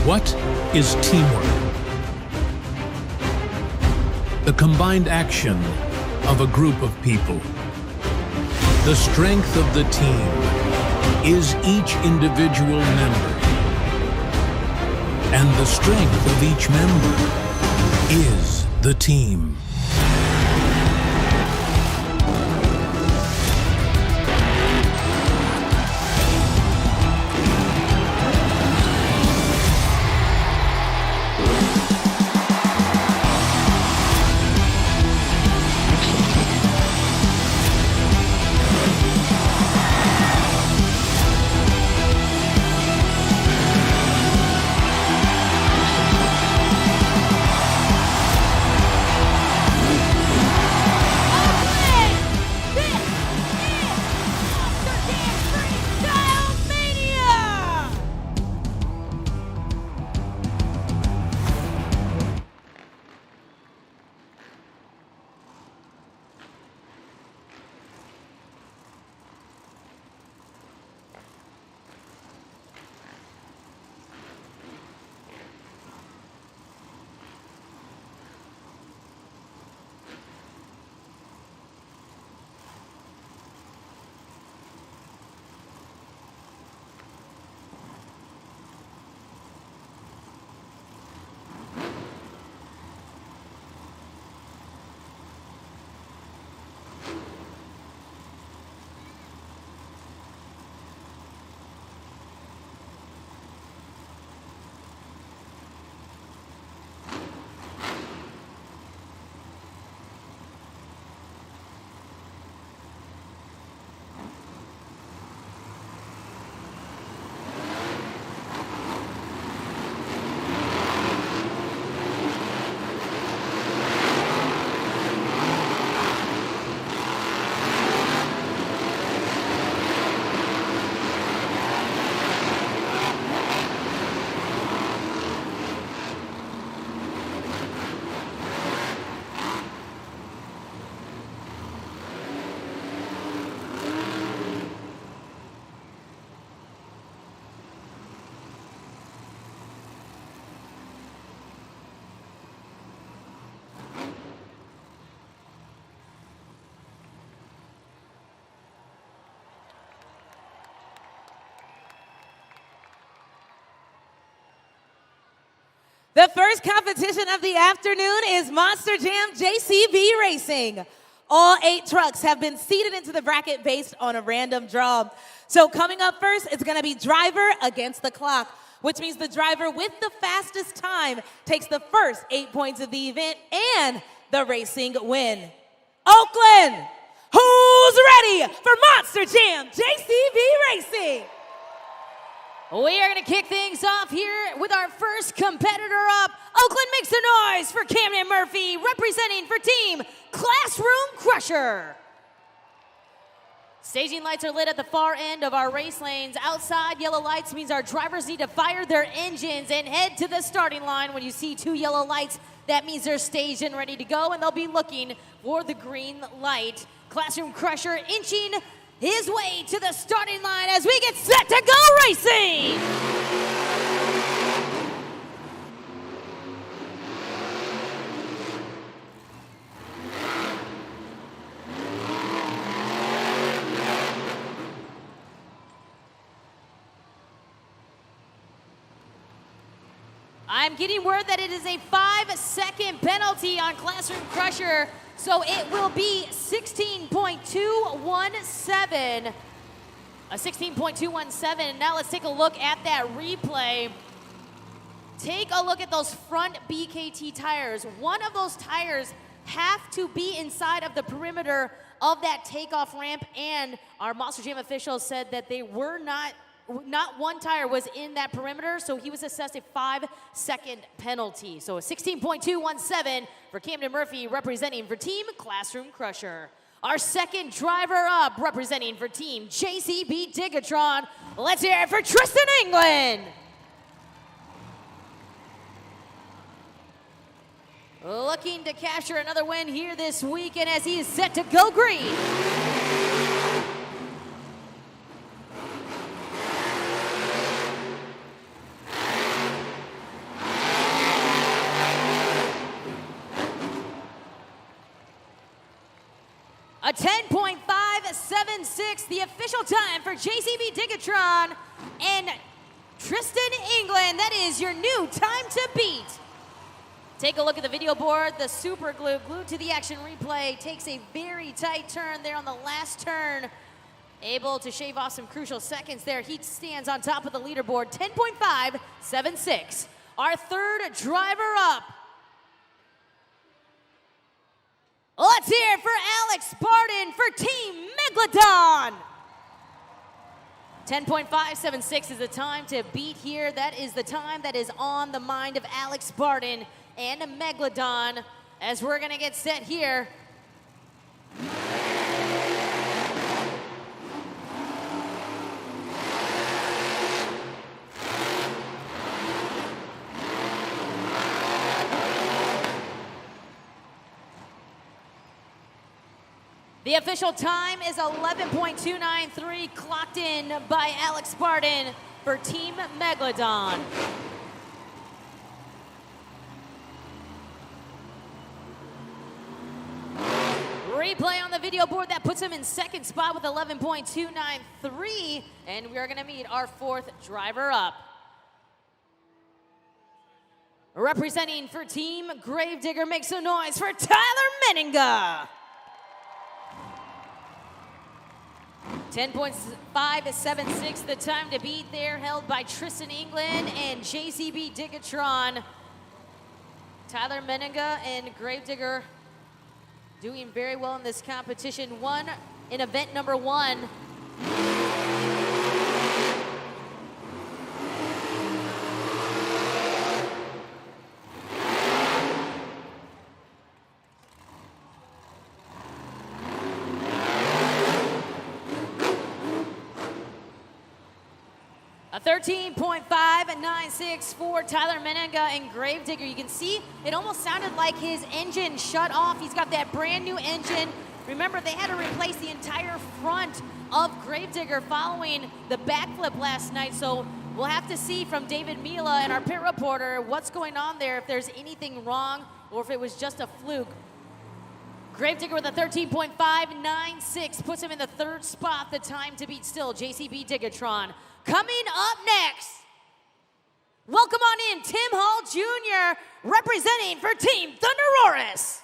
What is teamwork? The combined action of a group of people. The strength of the team is each individual member. And the strength of each member is the team. The first competition of the afternoon is Monster Jam JCB Racing. All 8 trucks have been seated into the bracket based on a random draw. So coming up first, it's gonna be driver against the clock, which means the driver with the fastest time takes the first 8 points of the event and the racing win. Oakland, who's ready for Monster Jam JCB Racing? We are going to kick things off here with our first competitor up. Oakland, make some noise for Camden Murphy, representing for Team Classroom Crusher. Staging lights are lit at the far end of our race lanes. Outside, yellow lights means our drivers need to fire their engines and head to the starting line. When you see 2 yellow lights, that means they're staged and ready to go, and they'll be looking for the green light. Classroom Crusher inching his way to the starting line as we get set to go racing. I'm getting word that it is a 5-second penalty on Classroom Crusher, so it will be 16.217. A 16.217. Now let's take a look at that replay. Take a look at those front BKT tires. One of those tires have to be inside of the perimeter of that takeoff ramp, and our Monster Jam officials said that they were not one tire was in that perimeter, so he was assessed a 5-second penalty. So a 16.217 for Camden Murphy, representing for Team Classroom Crusher. Our second driver up, representing for Team JCB Digatron. Let's hear it for Tristan England. Looking to capture another win here this weekend as he is set to go green. 10.576, the official time for JCB Digatron and Tristan England. That is your new time to beat. Take a look at the video board. The super glue, glued to the action replay, takes a very tight turn there on the last turn. Able to shave off some crucial seconds there. He stands on top of the leaderboard, 10.576. Our third driver up. Let's hear it for Alex Barton for Team Megalodon. 10.576 is the time to beat here. That is the time that is on the mind of Alex Barton and Megalodon as we're gonna get set here. The official time is 11.293, clocked in by Alex Barton for Team Megalodon. Replay on the video board, that puts him in second spot with 11.293, and we are gonna meet our fourth driver up. Representing for Team Gravedigger, make some noise for Tyler Meninga. 10.576, the time to beat there, held by Tristan England and JCB Digatron. Tyler Meninga and Gravedigger doing very well in this competition. Won in event number 1. A 13.596 for Tyler Meninga and Gravedigger. You can see it almost sounded like his engine shut off. He's got that brand new engine. Remember, they had to replace the entire front of Gravedigger following the backflip last night. So we'll have to see from David Mila and our pit reporter what's going on there, if there's anything wrong or if it was just a fluke. Gravedigger with a 13.596 puts him in the third spot. The time to beat still, JCB Digatron. Coming up next, welcome on in Tim Hall Jr. representing for Team Thunderoris.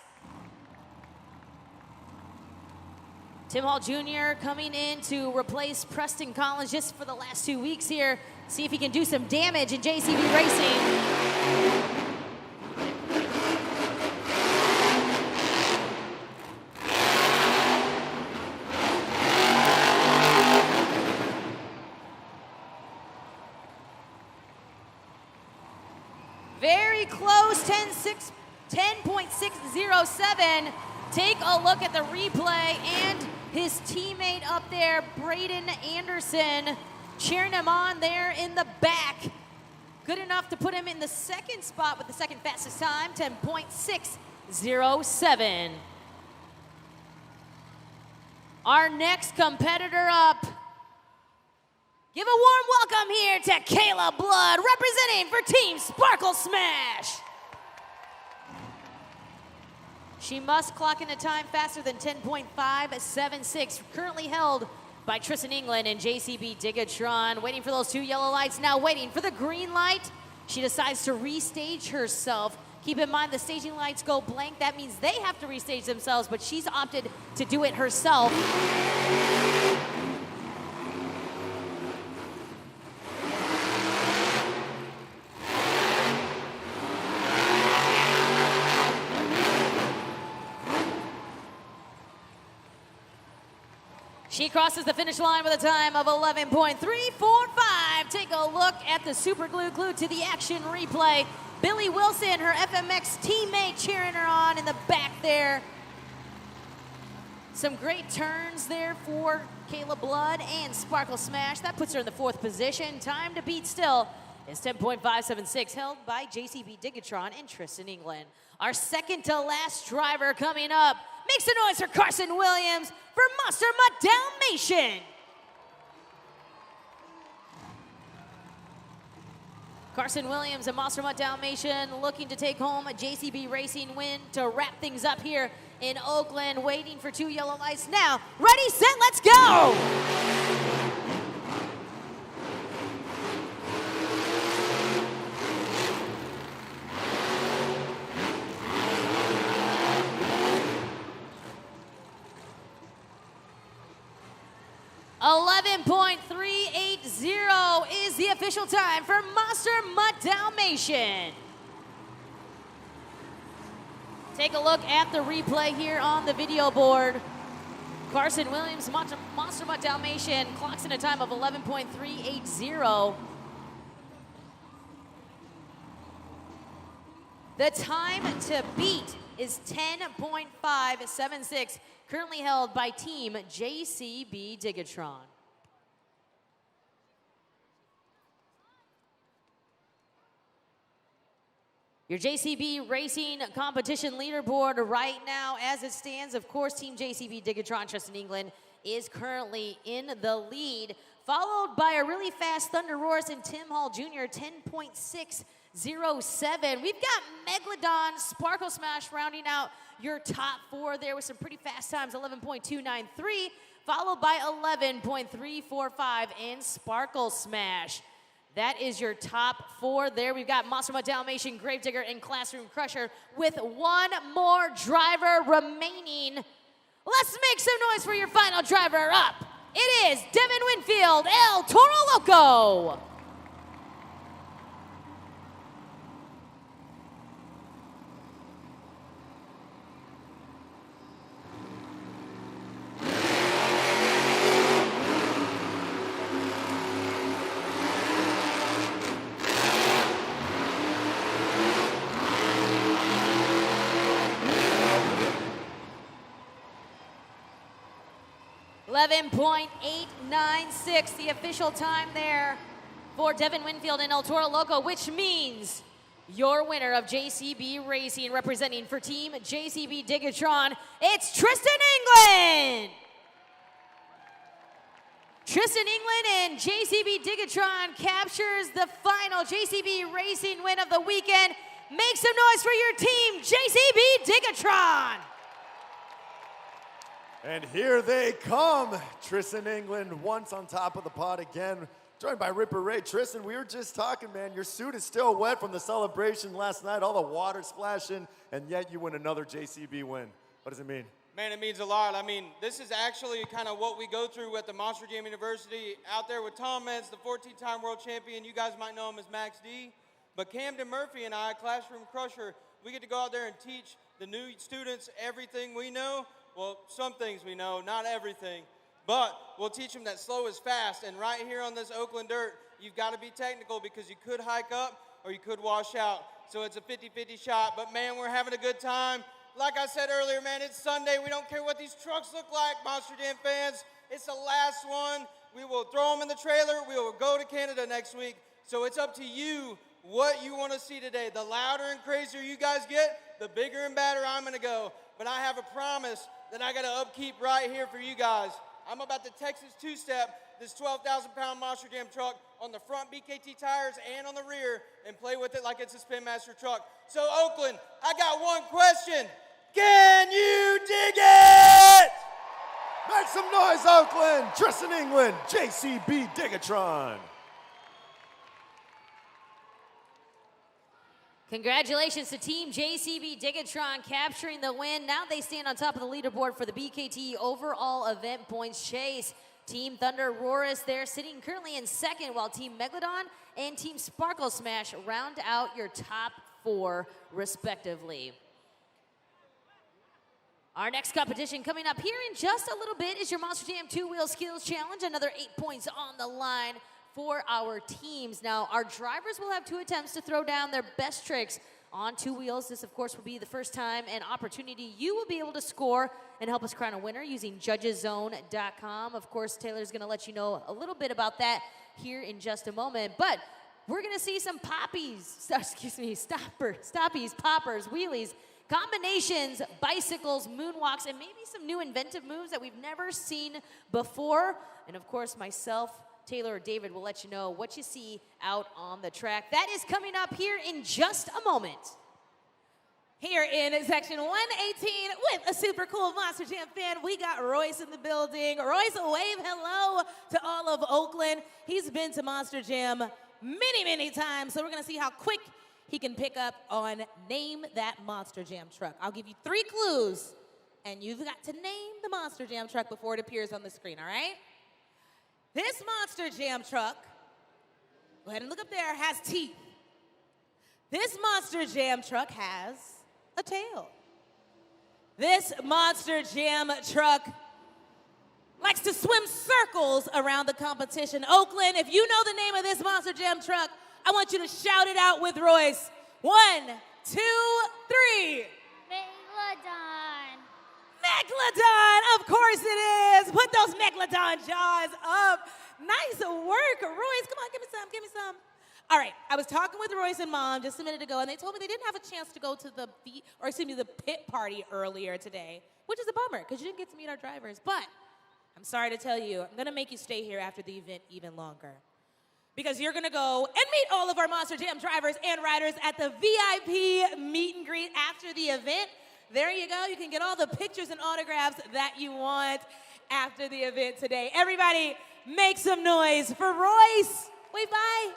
Tim Hall Jr. coming in to replace Preston Collins just for the last 2 weeks here. See if he can do some damage in JCB Racing. Very close, 10.607. Take a look at the replay and his teammate up there, Braden Anderson, cheering him on there in the back. Good enough to put him in the second spot with the second fastest time, 10.607. Our next competitor up. Give a warm welcome here to Kayla Blood, representing for Team Sparkle Smash. She must clock in a time faster than 10.576, currently held by Tristan England and JCB Digatron. Waiting for those 2 yellow lights, now waiting for the green light. She decides to restage herself. Keep in mind the staging lights go blank. That means they have to restage themselves, but she's opted to do it herself. She crosses the finish line with a time of 11.345. Take a look at the super glue glued to the action replay. Billy Wilson, her FMX teammate, cheering her on in the back there. Some great turns there for Kayla Blood and Sparkle Smash. That puts her in the 4th position. Time to beat still is 10.576, held by JCB Digatron and Tristan England. Our second to last driver coming up. Make some noise for Carson Williams for Monster Dalmatian. Carson Williams and Monster Mutt Dalmatian looking to take home a JCB Racing win to wrap things up here in Oakland, waiting for 2 yellow lights now. Ready, set, let's go! .380 is the official time for Monster Mutt Dalmatian. Take a look at the replay here on the video board. Carson Williams, Monster Mutt Dalmatian, clocks in a time of 11.380. The time to beat is 10.576, currently held by Team JCB Digatron. Your JCB Racing competition leaderboard right now, as it stands, of course, Team JCB Digatron, Tristan England, is currently in the lead, followed by a really fast Thunder Roars and Tim Hall Jr., 10.607. We've got Megalodon, Sparkle Smash rounding out your top 4 there with some pretty fast times, 11.293, followed by 11.345 in Sparkle Smash. That is your top 4 there. We've got Monster Mutt Dalmatian, Gravedigger, and Classroom Crusher with 1 more driver remaining. Let's make some noise for your final driver up. It is Devin Winfield, El Toro Loco. .896, the official time there for Devin Winfield and El Toro Loco, which means your winner of JCB Racing, representing for Team JCB Digatron, it's Tristan England! Tristan England and JCB Digatron captures the final JCB Racing win of the weekend. Make some noise for your team, JCB Digatron! And here they come. Tristan England once on top of the pod again, joined by Ripper Ray. Tristan, we were just talking, man. Your suit is still wet from the celebration last night, all the water splashing, and yet you win another JCB win. What does it mean? Man, it means a lot. I mean, this is actually kind of what we go through at the Monster Jam University out there with Tom Metz, the 14-time world champion. You guys might know him as Max D. But Camden Murphy and I, Classroom Crusher, we get to go out there and teach the new students everything we know. Well, some things we know, not everything, but we'll teach them that slow is fast. And right here on this Oakland dirt, you've got to be technical because you could hike up or you could wash out. So it's a 50-50 shot, but man, we're having a good time. Like I said earlier, man, it's Sunday. We don't care what these trucks look like, Monster Jam fans. It's the last one. We will throw them in the trailer. We will go to Canada next week. So it's up to you what you want to see today. The louder and crazier you guys get, the bigger and badder I'm going to go. But I have a promise that I got to upkeep right here for you guys. I'm about to Texas two-step this 12,000-pound Monster Jam truck on the front BKT tires and on the rear and play with it like it's a Spin Master truck. So Oakland, I got one question. Can you dig it? Make some noise, Oakland! Tristan England, JCB Digatron. Congratulations to Team JCB Digatron capturing the win. Now they stand on top of the leaderboard for the BKT overall event points chase. Team Thunder Roars there sitting currently in second, while Team Megalodon and Team Sparkle Smash round out your top 4 respectively. Our next competition coming up here in just a little bit is your Monster Jam 2-Wheel Skills Challenge. Another 8 points on the line for our teams. Now, our drivers will have 2 attempts to throw down their best tricks on 2 wheels. This, of course, will be the first time and opportunity you will be able to score and help us crown a winner using judgeszone.com. Of course, Taylor's going to let you know a little bit about that here in just a moment. But we're going to see some stoppies, poppers, wheelies, combinations, bicycles, moonwalks, and maybe some new inventive moves that we've never seen before. And, of course, myself, Taylor or David will let you know what you see out on the track. That is coming up here in just a moment. Here in section 118 with a super cool Monster Jam fan, we got Royce in the building. Royce, wave hello to all of Oakland. He's been to Monster Jam many, many times, so we're gonna see how quick he can pick up on Name That Monster Jam Truck. I'll give you 3 clues, and you've got to name the Monster Jam truck before it appears on the screen, all right? This Monster Jam truck, go ahead and look up there, has teeth. This Monster Jam truck has a tail. This Monster Jam truck likes to swim circles around the competition. Oakland, if you know the name of this Monster Jam truck, I want you to shout it out with Royce. 1, 2, 3. Megalodon. Megalodon, of course it is. Put those Megalodon jaws up. Nice work, Royce. Come on, give me some, give me some. All right, I was talking with Royce and Mom just a minute ago, and they told me they didn't have a chance to go to the the pit party earlier today, which is a bummer because you didn't get to meet our drivers. But I'm sorry to tell you, I'm gonna make you stay here after the event even longer, because you're gonna go and meet all of our Monster Jam drivers and riders at the VIP meet and greet after the event. There you go. You can get all the pictures and autographs that you want after the event today. Everybody, make some noise for Royce. Wave bye.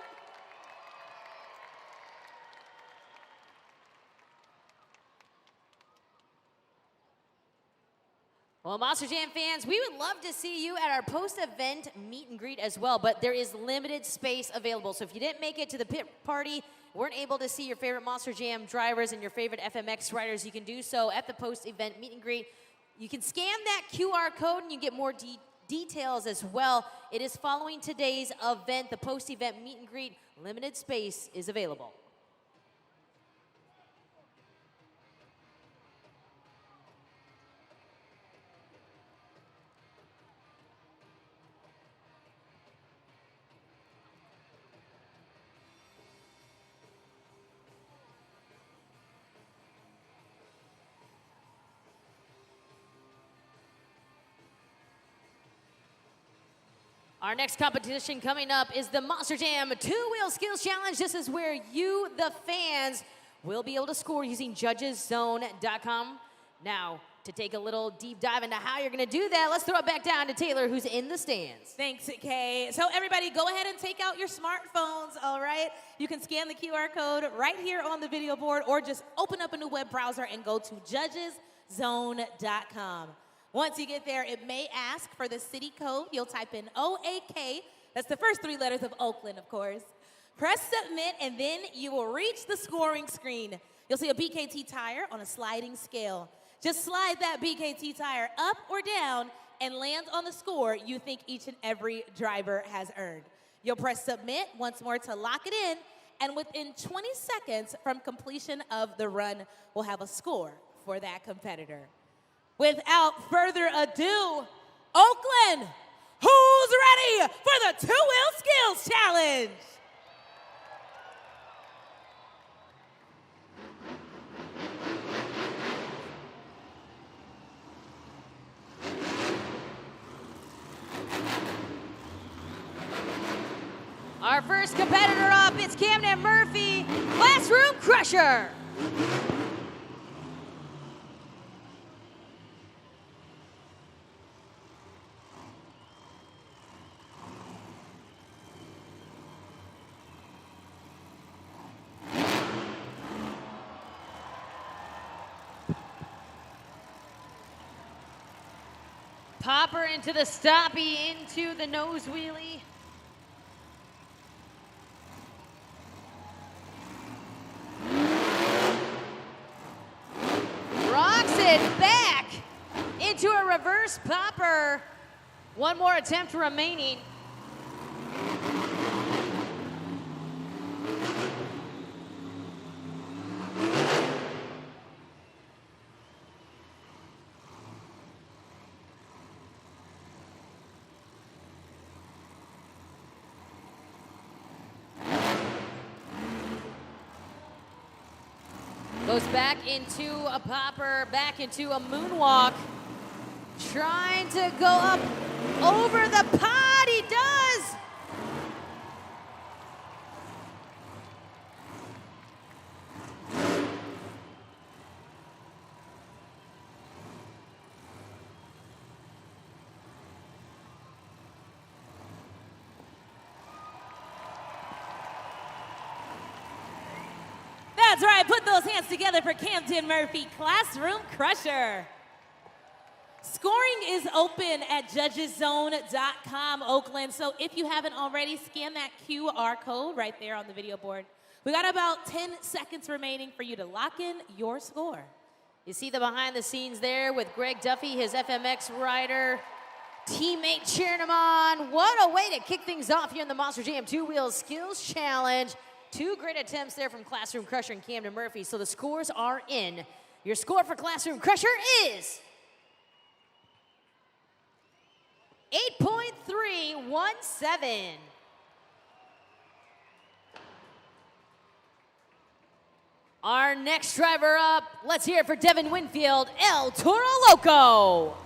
Well, Monster Jam fans, we would love to see you at our post-event meet and greet as well, but there is limited space available. So if you didn't make it to the pit party, weren't able to see your favorite Monster Jam drivers and your favorite FMX riders, you can do so at the post-event meet and greet. You can scan that QR code and you get more details as well. It is following today's event, the post-event meet and greet. Limited space is available. Our next competition coming up is the Monster Jam Two-Wheel Skills Challenge. This is where you, the fans, will be able to score using judgeszone.com. Now, to take a little deep dive into how you're going to do that, let's throw it back down to Taylor, who's in the stands. Thanks, Kay. So everybody, go ahead and take out your smartphones, all right? You can scan the QR code right here on the video board, or just open up a new web browser and go to judgeszone.com. Once you get there, it may ask for the city code. You'll type in OAK. That's the first 3 letters of Oakland, of course. Press submit, and then you will reach the scoring screen. You'll see a BKT tire on a sliding scale. Just slide that BKT tire up or down and land on the score you think each and every driver has earned. You'll press submit once more to lock it in, and within 20 seconds from completion of the run, we'll have a score for that competitor. Without further ado, Oakland, who's ready for the Two-Wheel Skills Challenge? Our first competitor up, it's Camden Murphy, Classroom Crusher. Popper into the stoppie, into the nose wheelie. Rocks it back into a reverse popper. One more attempt remaining. Goes back into a popper, back into a moonwalk. Trying to go up over the pod, he does! That's right, put those hands together for Camden Murphy, Classroom Crusher. Scoring is open at judgeszone.com, Oakland. So if you haven't already, scan that QR code right there on the video board. We got about 10 seconds remaining for you to lock in your score. You see the behind the scenes there with Greg Duffy, his FMX rider, teammate cheering him on. What a way to kick things off here in the Monster Jam 2-Wheel Skills Challenge. 2 great attempts there from Classroom Crusher and Camden Murphy. So the scores are in. Your score for Classroom Crusher is 8.317. Our next driver up, let's hear it for Devin Winfield, El Toro Loco.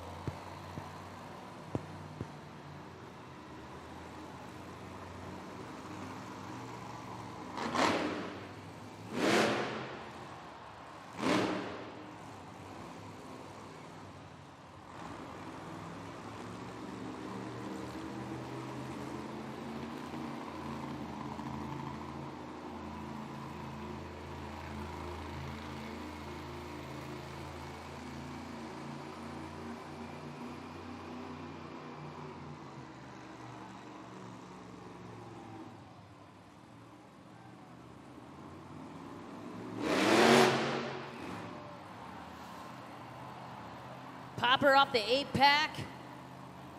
Popper off the 8-pack,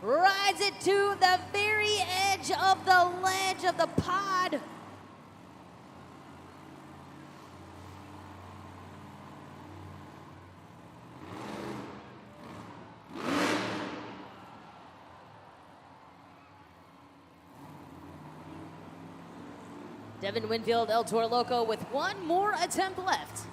rides it to the very edge of the ledge of the pod. Devin Winfield, El Toro Loco with one more attempt left.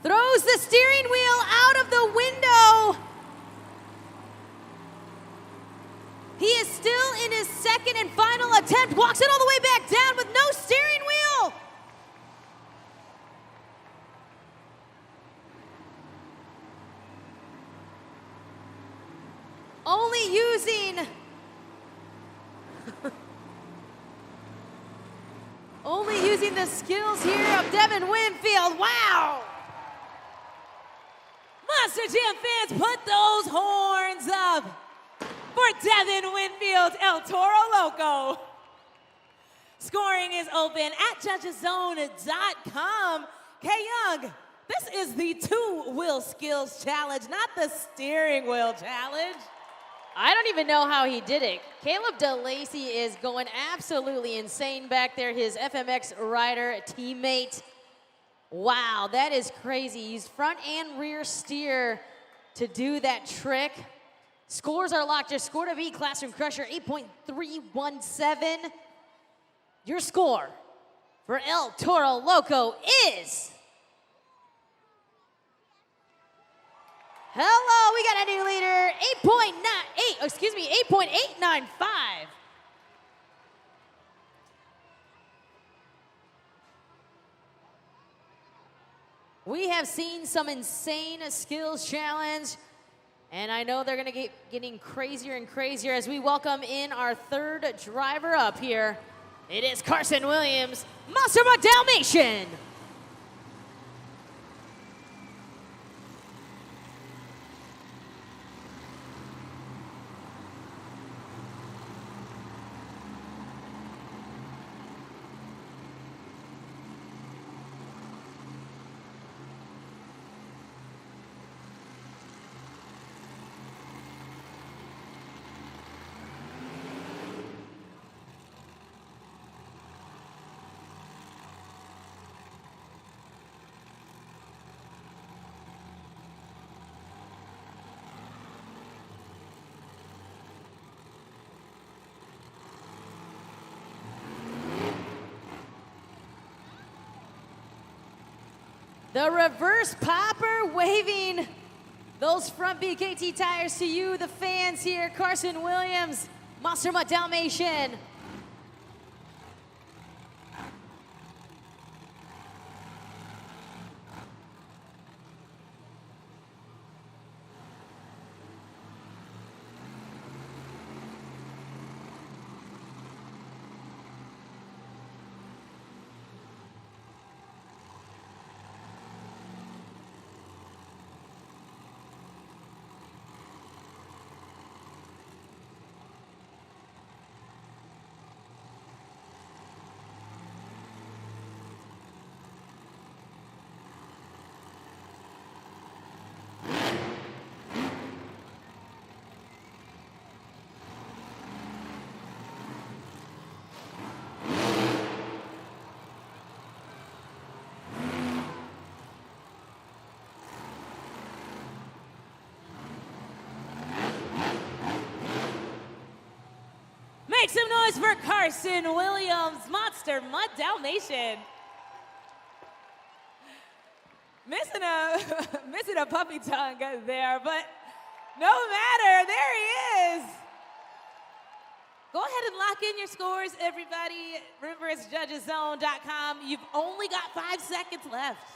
Throws the steering wheel out of the window. He is still in his second and final attempt. Walks it all the way back down with no steering wheel. Only using the skills here of Devin Winfield. Wow. Monster Jam fans, put those horns up for Devin Winfield, El Toro Loco. Scoring is open at judgeszone.com. K Young, this is the 2-wheel skills challenge, not the steering wheel challenge. I don't even know how he did it. Caleb DeLacy is going absolutely insane back there, his FMX rider teammate. Wow, that is crazy. He's front and rear steer to do that trick. Scores are locked. Your score to beat Classroom Crusher, 8.317. Your score for El Toro Loco is... Hello, we got a new leader, 8.895. We have seen some insane skills challenge, and I know they're gonna get getting crazier and crazier as we welcome in our third driver up here. It is Carson Williams, Monster Buck Dalmatian. The reverse popper waving those front BKT tires to you, the fans here. Carson Williams, Monster Mutt Dalmatian. Make some noise for Carson Williams, Monster Mutt Dalmatian. Missing a puppy tongue there, but no matter, there he is. Go ahead and lock in your scores, everybody. Remember, it's judgeszone.com. You've only got 5 seconds left.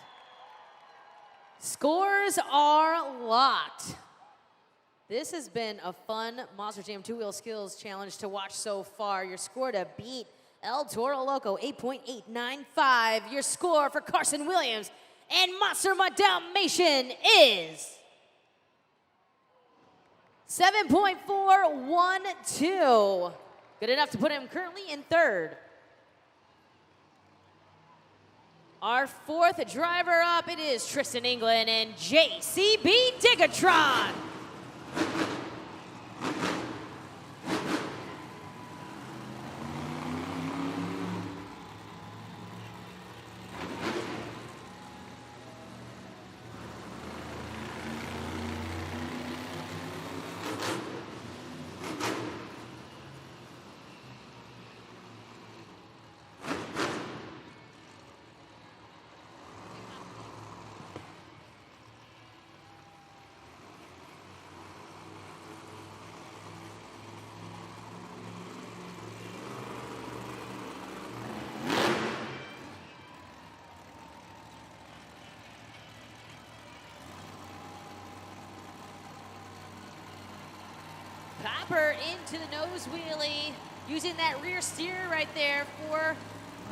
Scores are locked. This has been a fun Monster Jam two-wheel skills challenge to watch so far. Your score to beat El Toro Loco, 8.895. Your score for Carson Williams and Monster Mutt Dalmatian is 7.412. Good enough to put him currently in third. Our fourth driver up, it is Tristan England and JCB Digatron. Popper into the nose wheelie, using that rear steer right there for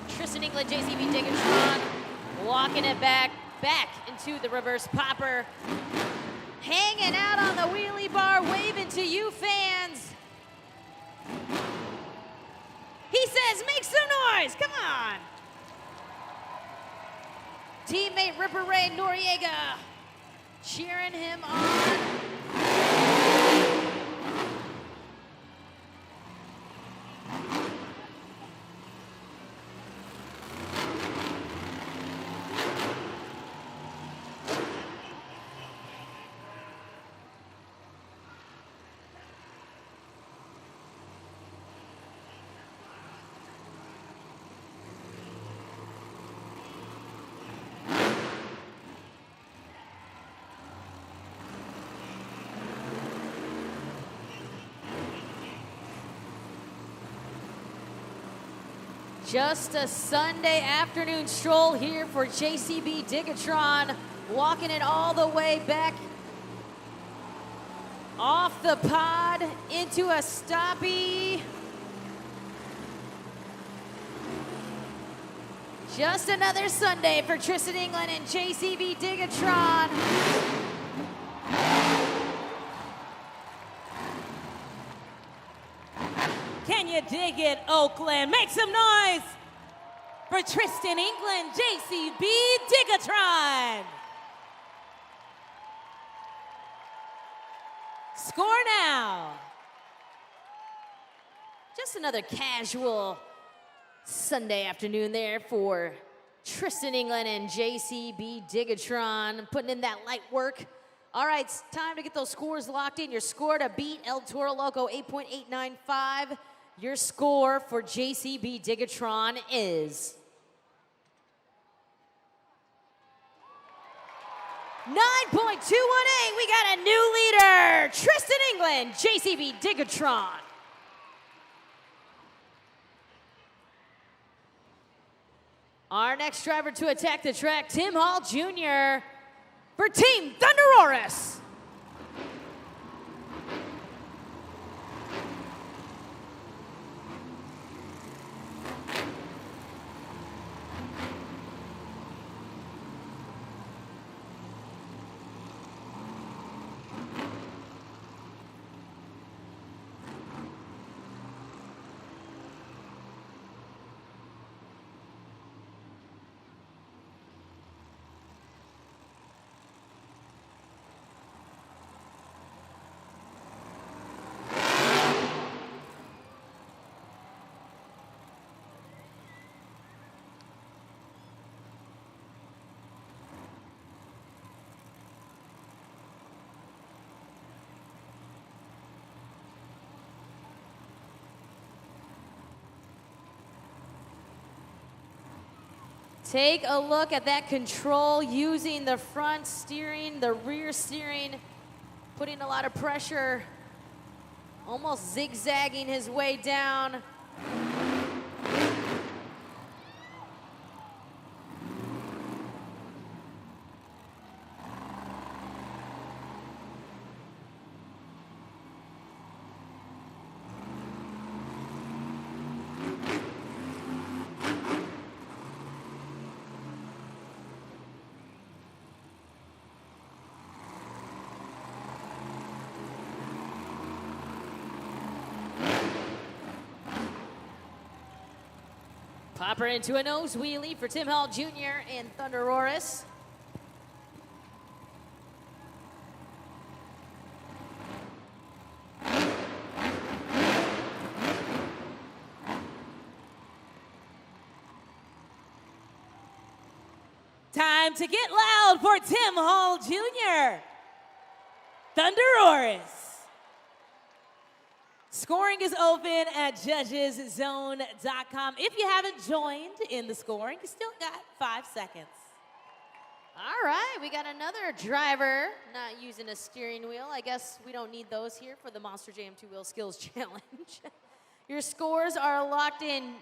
Tristan England, JCB Digatron. Walking it back into the reverse popper. Hanging out on the wheelie bar, waving to you fans. He says, make some noise, come on. Teammate Ripper Ray Noriega cheering him on. Just a Sunday afternoon stroll here for JCB Digatron, walking it all the way back off the pod into a stoppie. Just another Sunday for Tristan England and JCB Digatron. Can you dig it, Oakland? Make some noise for Tristan England, JCB Digatron. Score now. Just another casual Sunday afternoon there for Tristan England and JCB Digatron, putting in that light work. All right, it's time to get those scores locked in. Your score to beat El Toro Loco, 8.895. Your score for JCB Digatron is 9.218, we got a new leader, Tristan England, JCB Digatron. Our next driver to attack the track, Tim Hall Jr. for Team Thunderoris. Take a look at that control, using the front steering, the rear steering, putting a lot of pressure, almost zigzagging his way down. Popper into a nose wheelie for Tim Hall Jr. and Thunderoris. Time to get loud for Tim Hall Jr. Thunderoris. Scoring is open at judgeszone.com. If you haven't joined in the scoring, you still got 5 seconds. All right, we got another driver not using a steering wheel. I guess we don't need those here for the Monster Jam 2-Wheel Skills Challenge. Your scores are locked in.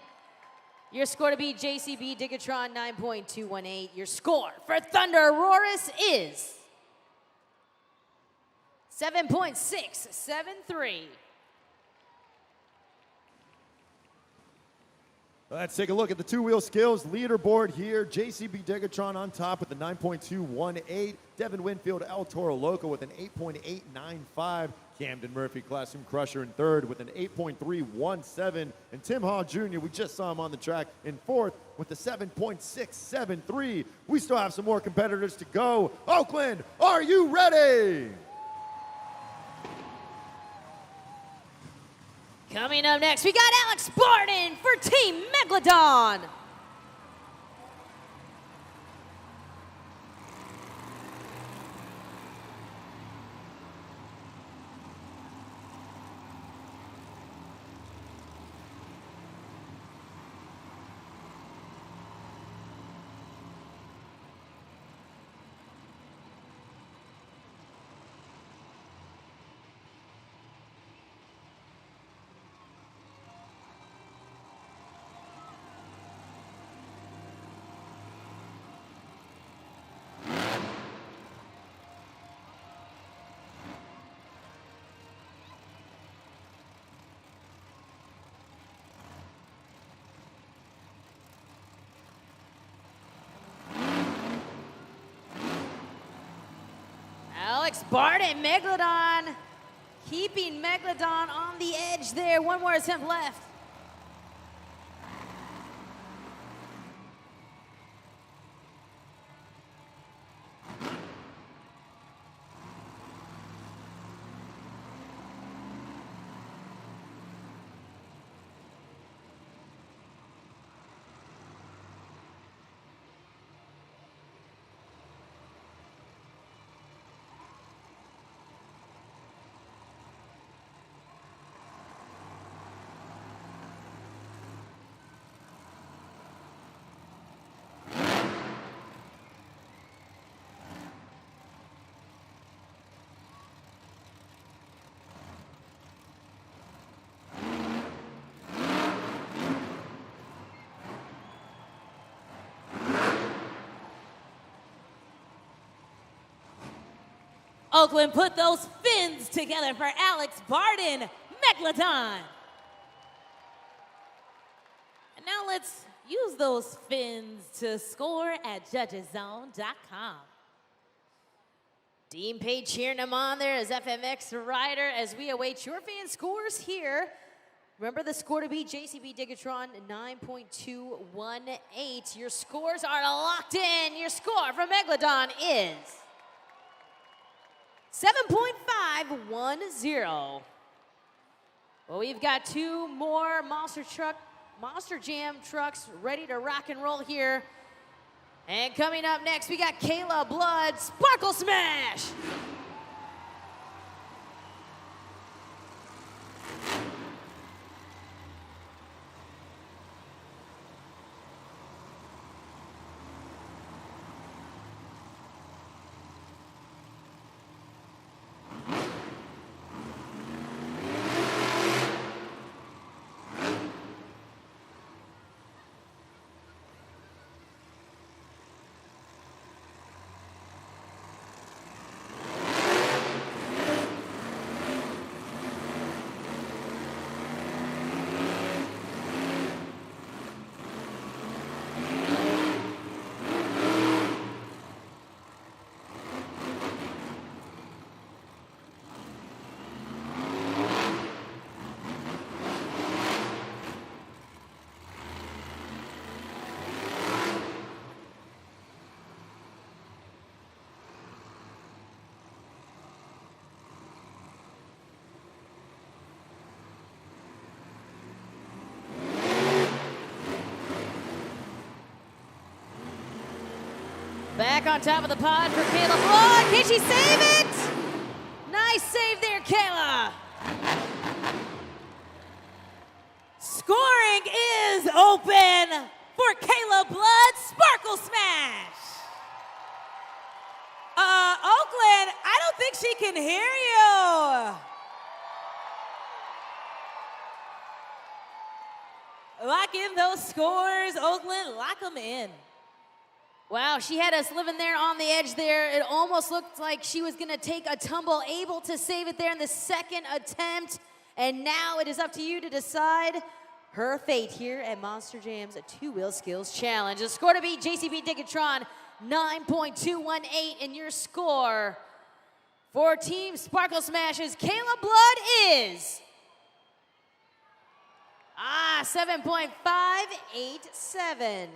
Your score to beat JCB Digatron 9.218. Your score for Thunderoris is 7.673. Let's take a look at the two-wheel skills leaderboard here. JCB Digatron on top with a 9.218. Devin Winfield, El Toro Loco with an 8.895. Camden Murphy, Classroom Crusher in third with an 8.317. And Tim Hall Jr., we just saw him on the track in fourth with a 7.673. We still have some more competitors to go. Oakland, are you ready? Coming up next, we got Alex Barton for Team Megalodon. Alex Barton, Megalodon, keeping Megalodon on the edge there. One more attempt left. Oakland, put those fins together for Alex Barden, Megalodon. And now let's use those fins to score at judgeszone.com. Dean Pate cheering him on there as FMX rider as we await your fan scores here. Remember the score to beat JCB Digatron 9.218. Your scores are locked in. Your score from Megalodon is 7.510. Well, we've got two more Monster Jam trucks ready to rock and roll here. And coming up next, we got Kayla Blood, Sparkle Smash! Back on top of the pod for Kayla Blood. Can she save it? Nice save there, Kayla. Scoring is open for Kayla Blood, Sparkle Smash. Oakland, I don't think she can hear you. Lock in those scores, Oakland, lock them in. Wow, she had us living there on the edge there. It almost looked like she was gonna take a tumble, able to save it there in the second attempt. And now it is up to you to decide her fate here at Monster Jam's Two-Wheel Skills Challenge. The score to beat JCB Digatron, 9.218, and your score for Team Sparkle Smash's Kayla Blood is 7.587.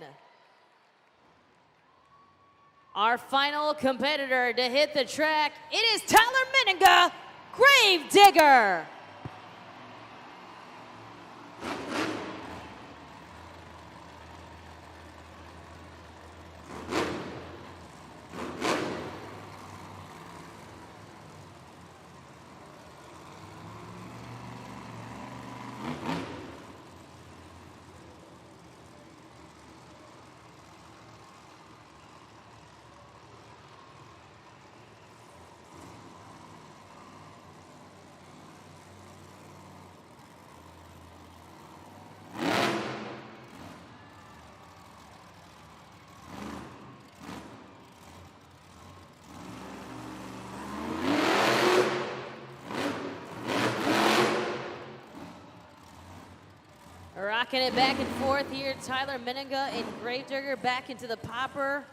Our final competitor to hit the track, it is Tyler Meninga, Grave Digger. Rocking it back and forth here. Tyler Meninga and Gravedigger back into the popper.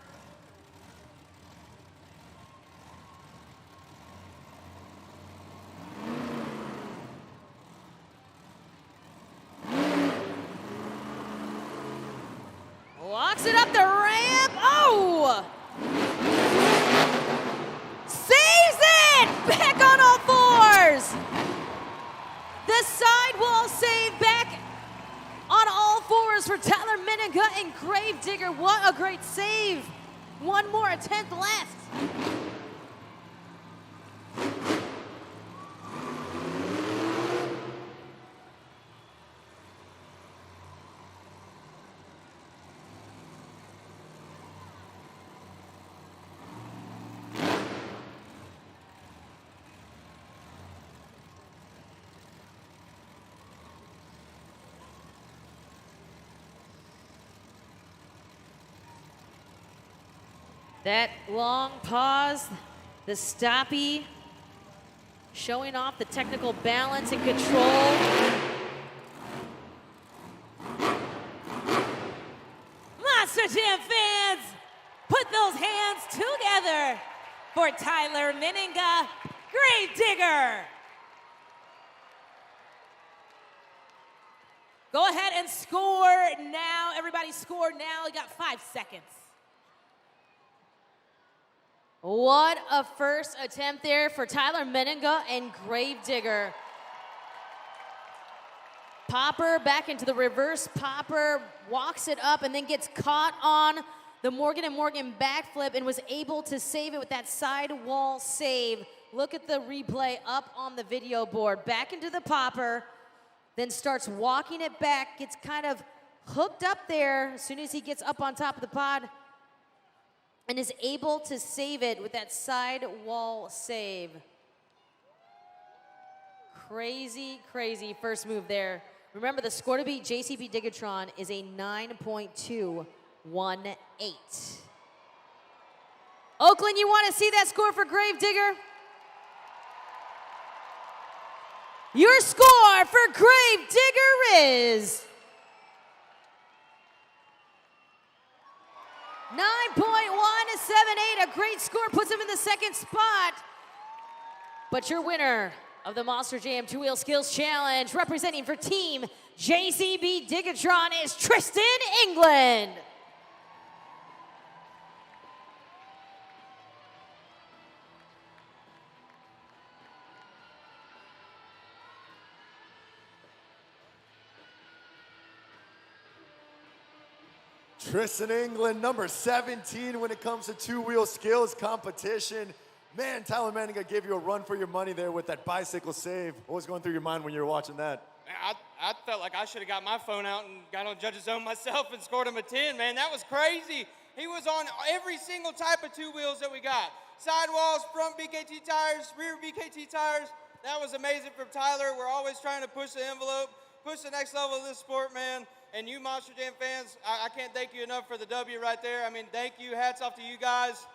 Walks it up the ramp. Oh! Saves it! Back on all fours! The sidewall save back on all fours for Tyler Meninga and Gravedigger. What a great save. One more attempt left. That long pause The stoppie showing off the technical balance and control. Monster Jam fans, put those hands together for Tyler Meninga, Gravedigger. Go ahead and score now. Everybody score now. You got 5 seconds. What a first attempt there for Tyler Meninga and Gravedigger. Popper back into the reverse popper, walks it up and then gets caught on the Morgan & Morgan backflip and was able to save it with that sidewall save. Look at the replay up on the video board. Back into the popper, then starts walking it back, gets kind of hooked up there as soon as he gets up on top of the pod and is able to save it with that sidewall save. Crazy, crazy first move there. Remember, the score to beat JCB Digatron is a 9.218. Oakland, you want to see that score for Gravedigger? Your score for Gravedigger is 9.178. A great score, puts him in the second spot. But your winner of the Monster Jam Two-Wheel Skills Challenge, representing for Team JCB Digatron, is Tristan England. Tristan England, number 17 when it comes to two-wheel skills competition. Man, Tyler Meninga gave you a run for your money there with that bicycle save. What was going through your mind when you were watching that? I felt like I should have got my phone out and got on Judge's Zone myself and scored him a 10, man. That was crazy. He was on every single type of two wheels that we got. Sidewalls, front BKT tires, rear BKT tires. That was amazing from Tyler. We're always trying to push the envelope, push the next level of this sport, man. And you Monster Jam fans, I can't thank you enough for the W right there. I mean, thank you. Hats off to you guys.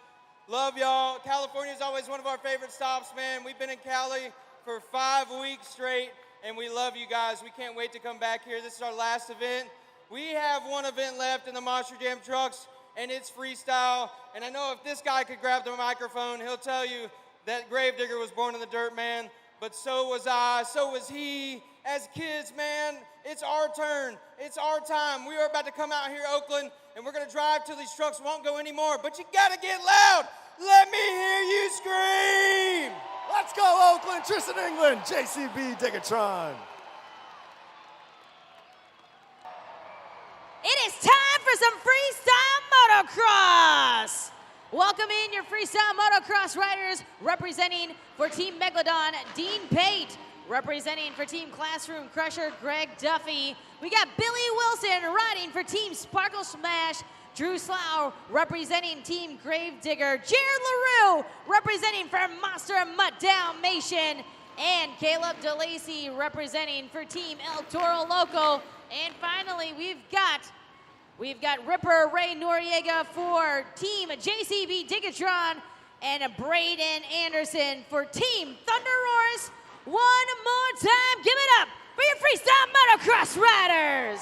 Love y'all. California is always one of our favorite stops, man. We've been in Cali for 5 weeks straight, and we love you guys. We can't wait to come back here. This is our last event. We have one event left in the Monster Jam trucks, and it's freestyle. And I know if this guy could grab the microphone, he'll tell you that Gravedigger was born in the dirt, man. But so was I, so was he. As kids, man, it's our turn. It's our time. We are about to come out here, Oakland, and we're going to drive till these trucks won't go anymore. But you got to get loud. Let me hear you scream. Let's go, Oakland. Tristan England, JCB Digatron. It is time for some freestyle motocross. Welcome in your freestyle motocross riders, representing for Team Megalodon, Dean Pate. Representing for Team Classroom Crusher, Greg Duffy. We got Billy Wilson riding for Team Sparkle Smash, Drew Slough representing Team Gravedigger, Jared LaRue representing for Monster Mutt Dalmatian, and Caleb DeLacy representing for Team El Toro Loco. And finally, we've got Ripper Ray Noriega for Team JCB Digatron, and Braden Anderson for Team Thunder Roars. One more time, give it up for your freestyle motocross riders.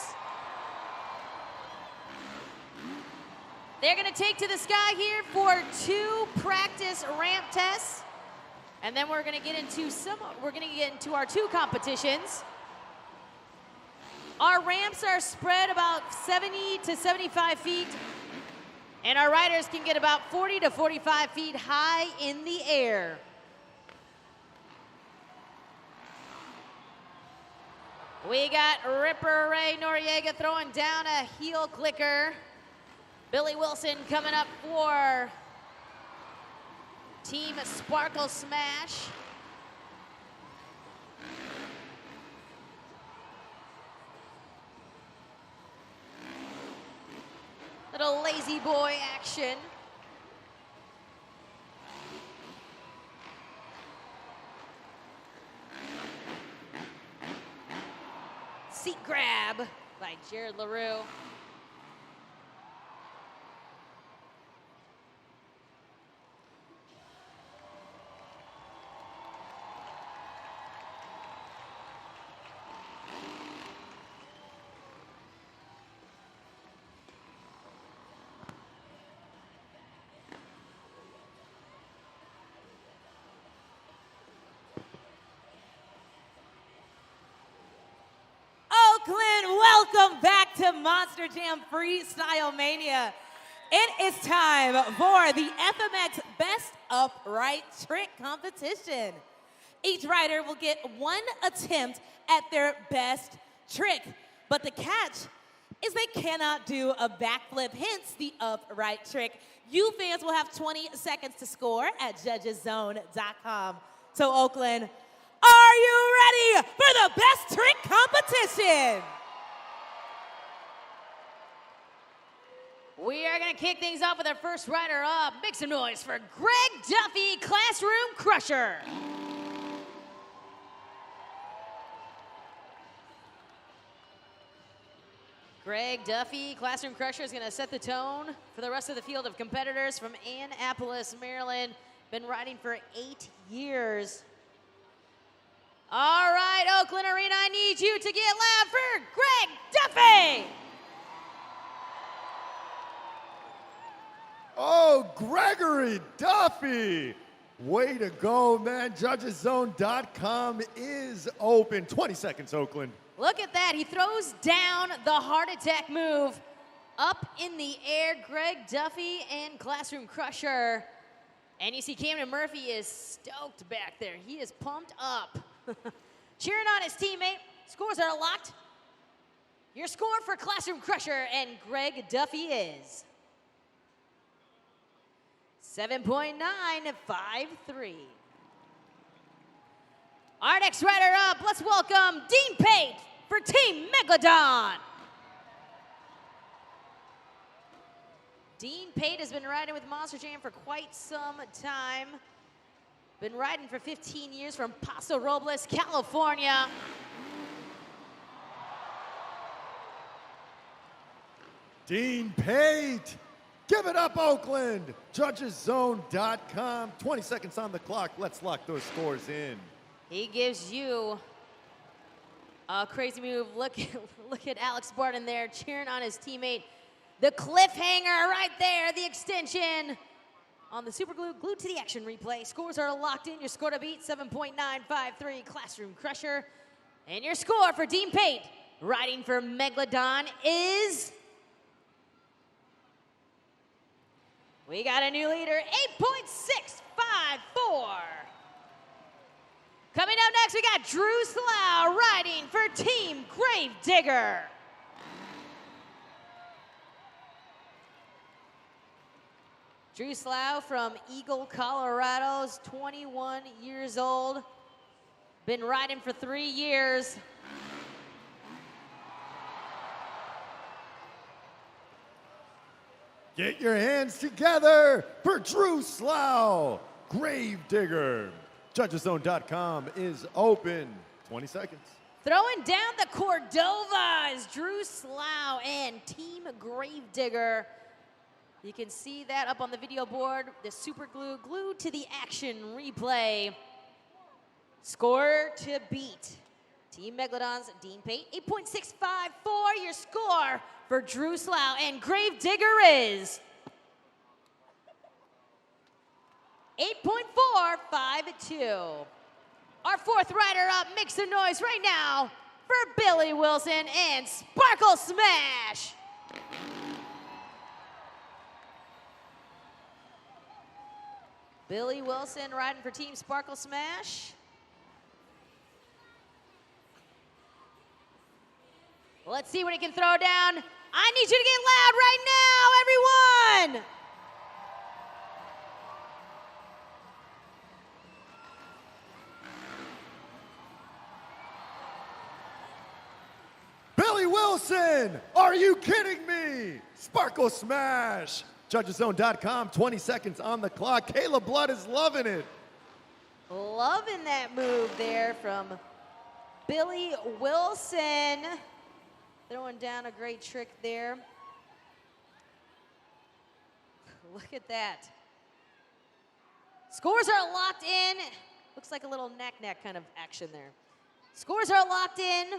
They're gonna take to the sky here for 2 practice ramp tests, and then we're gonna get into our 2 competitions. Our ramps are spread about 70 to 75 feet, and our riders can get about 40 to 45 feet high in the air. We got Ripper Ray Noriega throwing down a heel clicker. Billy Wilson coming up for Team Sparkle Smash. Little lazy boy action. Seat grab by Jared LaRue. Oakland, welcome back to Monster Jam Freestyle Mania. It is time for the FMX Best Upright Trick Competition. Each rider will get one attempt at their best trick, but the catch is they cannot do a backflip, hence the upright trick. You fans will have 20 seconds to score at judgeszone.com. So Oakland, are you ready for the best trick competition? We are going to kick things off with our first rider up. Make some noise for Greg Duffy, Classroom Crusher. Greg Duffy, Classroom Crusher, is going to set the tone for the rest of the field of competitors from Annapolis, Maryland. Been riding for 8 years. All right, Oakland Arena, I need you to get loud for Greg Duffy. Oh, Gregory Duffy. Way to go, man. Judgeszone.com is open. 20 seconds, Oakland. Look at that. He throws down the heart attack move up in the air. Greg Duffy and Classroom Crusher. And you see Camden Murphy is stoked back there. He is pumped up. Cheering on his teammate. Scores are locked. Your score for Classroom Crusher and Greg Duffy is 7.953. Our next rider up, let's welcome Dean Pate for Team Megalodon. Dean Pate has been riding with Monster Jam for quite some time. Been riding for 15 years from Paso Robles, California. Dean Pate. Give it up, Oakland. Judgeszone.com. 20 seconds on the clock. Let's lock those scores in. He gives you a crazy move. Look at Alex Barton there cheering on his teammate. The cliffhanger right there, the extension on the super glue, glued to the action replay. Scores are locked in. Your score to beat, 7.953, Classroom Crusher. And your score for Dean Pate, riding for Megalodon, is... We got a new leader, 8.654. Coming up next, we got Drew Slough riding for Team Gravedigger. Drew Slough from Eagle, Colorado, is 21 years old. Been riding for 3 years. Get your hands together for Drew Slough, Gravedigger. Judgeszone.com is open. 20 seconds. Throwing down the Cordova is Drew Slough and Team Gravedigger. You can see that up on the video board. The super glue glued to the action replay. Score to beat. Team Megalodon's Dean Pate, 8.654. Your score for Drew Slough and Gravedigger is 8.452. Our fourth rider up, make some noise right now for Billy Wilson and Sparkle Smash. Billy Wilson riding for Team Sparkle Smash. Let's see what he can throw down. I need you to get loud right now, everyone! Billy Wilson, are you kidding me? Sparkle Smash. Judgeszone.com, 20 seconds on the clock. Kayla Blood is loving it. Loving that move there from Billy Wilson. Throwing down a great trick there. Look at that. Scores are locked in. Looks like a little knack-knack kind of action there. Scores are locked in.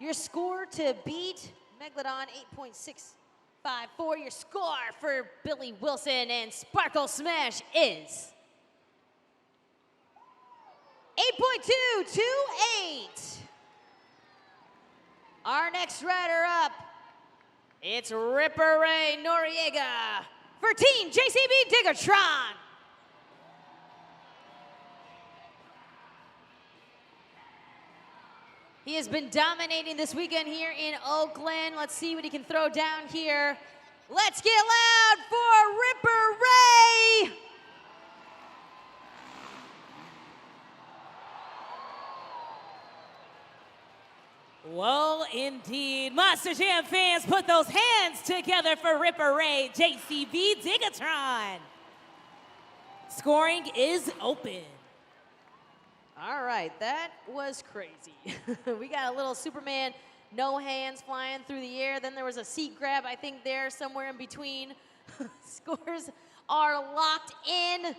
Your score to beat Megalodon, 8.654. Your score for Billy Wilson and Sparkle Smash is 8.228. Our next rider up, it's Ripper Ray Noriega for Team JCB Diggertron. He has been dominating this weekend here in Oakland. Let's see what he can throw down here. Let's get loud for Ripper Ray. Well, indeed. Monster Jam fans, put those hands together for Ripper Ray, JCB Diggertron. Scoring is open. All right, that was crazy. We got a little Superman, no hands flying through the air. Then there was a seat grab, I think, there somewhere in between. Scores are locked in.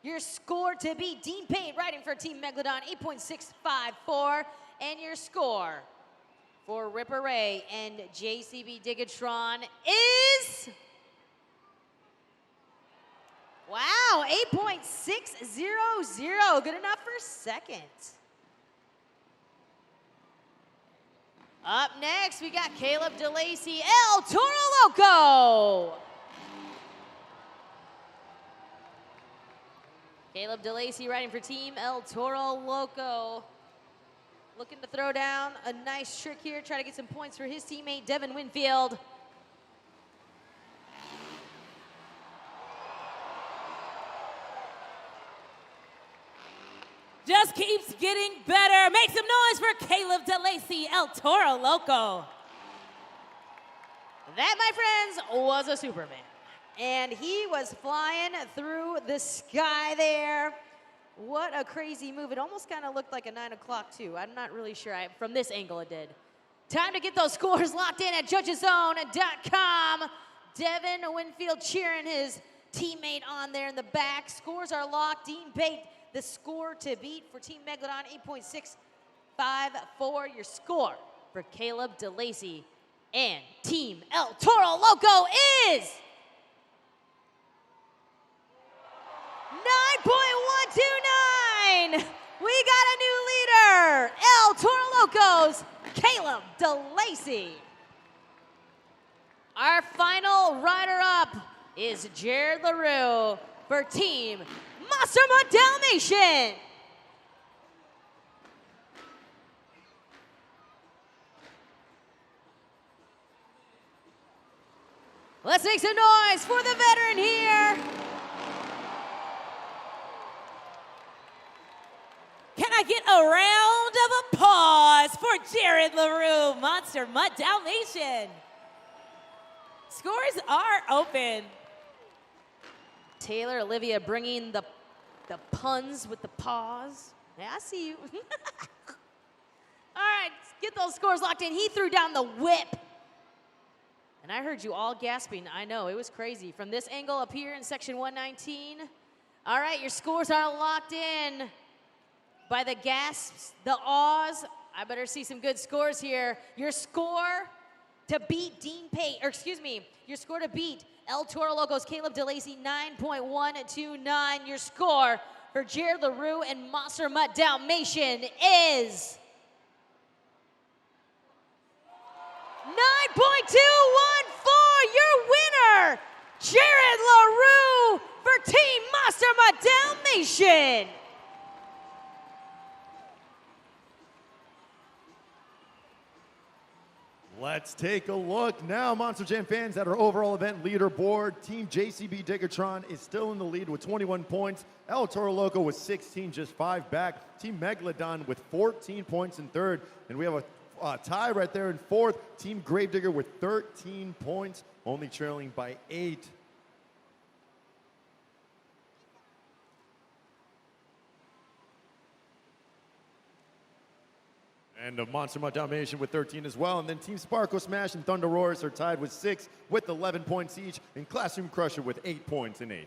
Your score to beat Dean Pate riding for Team Megalodon, 8.654. And your score for Ripper Ray and JCB Diggertron is... Wow, 8.600. Good enough for second. Up next, we got Caleb DeLacy, El Toro Loco. Caleb DeLacy riding for Team El Toro Loco. Looking to throw down a nice trick here, try to get some points for his teammate, Devin Winfield. Just keeps getting better. Make some noise for Caleb DeLacy, El Toro Loco. That, my friends, was a Superman. And he was flying through the sky there. What a crazy move. It almost kind of looked like a 9 o'clock, too. I'm not really sure. From this angle, it did. Time to get those scores locked in at judgeszone.com. Devin Winfield cheering his teammate on there in the back. Scores are locked. Dean Pate, the score to beat for Team Megalodon, 8.654. Your score for Caleb DeLacy and Team El Toro Loco is 9.129. We got a new leader, El Toro Loco's Caleb DeLacy. Our final rider up is Jared LaRue for Team Monster Mutt Dalmatian. Let's make some noise for the veteran here. Can I get a round of applause for Jared LaRue, Monster Mutt Dalmatian? Scores are open. Taylor Olivia bringing the puns with the paws. Yeah, I see you. All right, get those scores locked in. He threw down the whip. And I heard you all gasping. I know, it was crazy. From this angle up here in section 119. All right, your scores are locked in. By the gasps, the awes, I better see some good scores here. Your score to beat Dean Pate, or excuse me, your score to beat El Toro Loco's Caleb DeLacy, 9.129. Your score for Jared LaRue and Monster Mutt Dalmatian is 9.214. Your winner, Jared LaRue for Team Monster Mutt Dalmatian. Let's take a look now, Monster Jam fans, at our overall event leaderboard. Team JCB Diggertron is still in the lead with 21 points. El Toro Loco with 16, just 5 back. Team Megalodon with 14 points in third. And we have a tie right there in fourth. Team Gravedigger with 13 points, only trailing by 8. And a Monster Mutt Dalmatian with 13 as well. And then Team Sparkle Smash and Thunder Roars are tied with 6 with 11 points each. And Classroom Crusher with 8 points in 8th.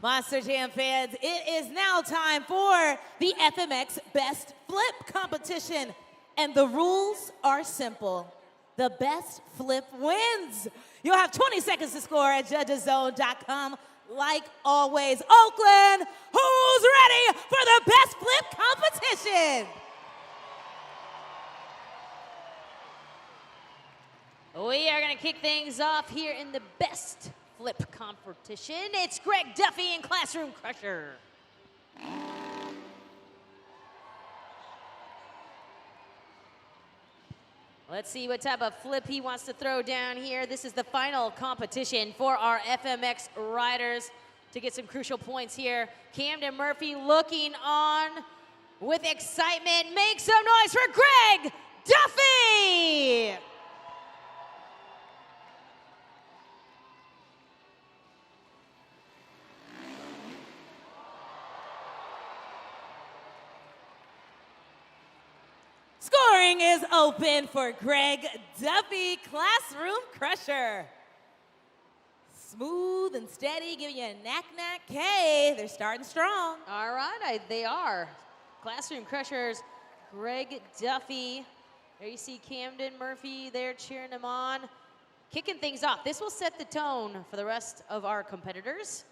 Monster Jam fans, it is now time for the FMX Best Flip competition. And the rules are simple. The best flip wins. You'll have 20 seconds to score at judgeszone.com. Like always, Oakland, who's ready for the best flip competition? We are going to kick things off here in the best flip competition. It's Greg Duffy and Classroom Crusher. Let's see what type of flip he wants to throw down here. This is the final competition for our FMX riders to get some crucial points here. Camden Murphy looking on with excitement. Make some noise for Greg Duffy! Scoring is open for Greg Duffy, Classroom Crusher. Smooth and steady, giving you a knack-knack K. They're starting strong. All right, they are. Classroom Crushers, Greg Duffy. There you see Camden Murphy there cheering him on. Kicking things off. This will set the tone for the rest of our competitors.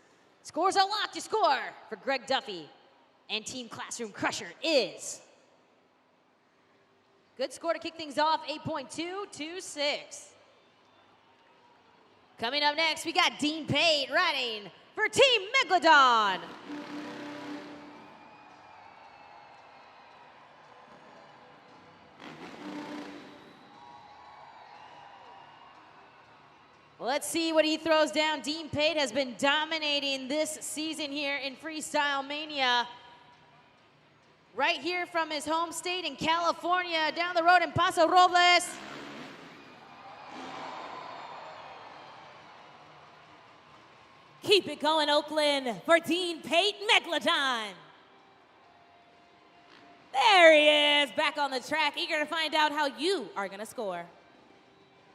Scores are locked. Your score for Greg Duffy and Team Classroom Crusher is... Good score to kick things off, 8.226. Coming up next, we got Dean Pate riding for Team Megalodon. Let's see what he throws down. Dean Pate has been dominating this season here in Freestyle Mania. Right here from his home state in California, down the road in Paso Robles. Keep it going, Oakland, for Dean Pate, Megalodon. There he is, back on the track, eager to find out how you are gonna score.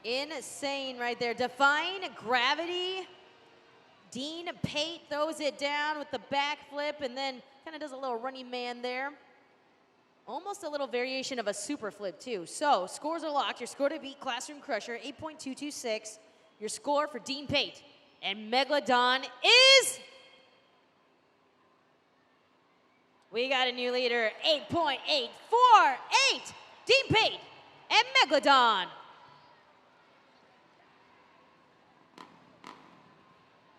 Insane right there, defying gravity. Dean Pate throws it down with the back flip and then kind of does a little running man there. Almost a little variation of a super flip too. So scores are locked. Your score to beat Classroom Crusher, 8.226. Your score for Dean Pate and Megalodon is... We got a new leader, 8.848. Dean Pate and Megalodon.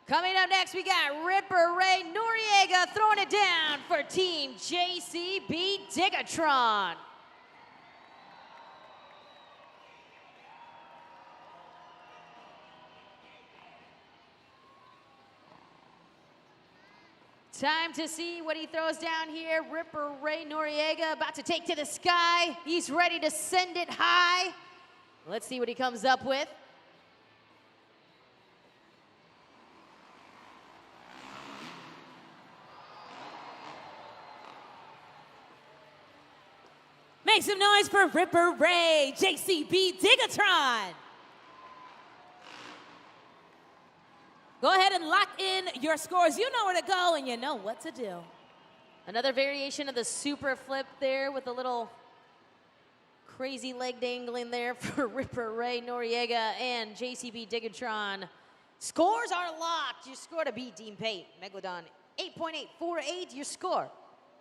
Coming up next, we got Ripper Ray Noriega throwing it down for Team JCB Digatron. Time to see what he throws down here. Ripper Ray Noriega about to take to the sky. He's ready to send it high. Let's see what he comes up with. Make some noise for Ripper Ray, JCB Digatron. Go ahead and lock in your scores. You know where to go and you know what to do. Another variation of the super flip there with a little crazy leg dangling there for Ripper Ray Noriega and JCB Digatron. Scores are locked. Your score to beat Dean Pate, Megalodon, 8.848. Your score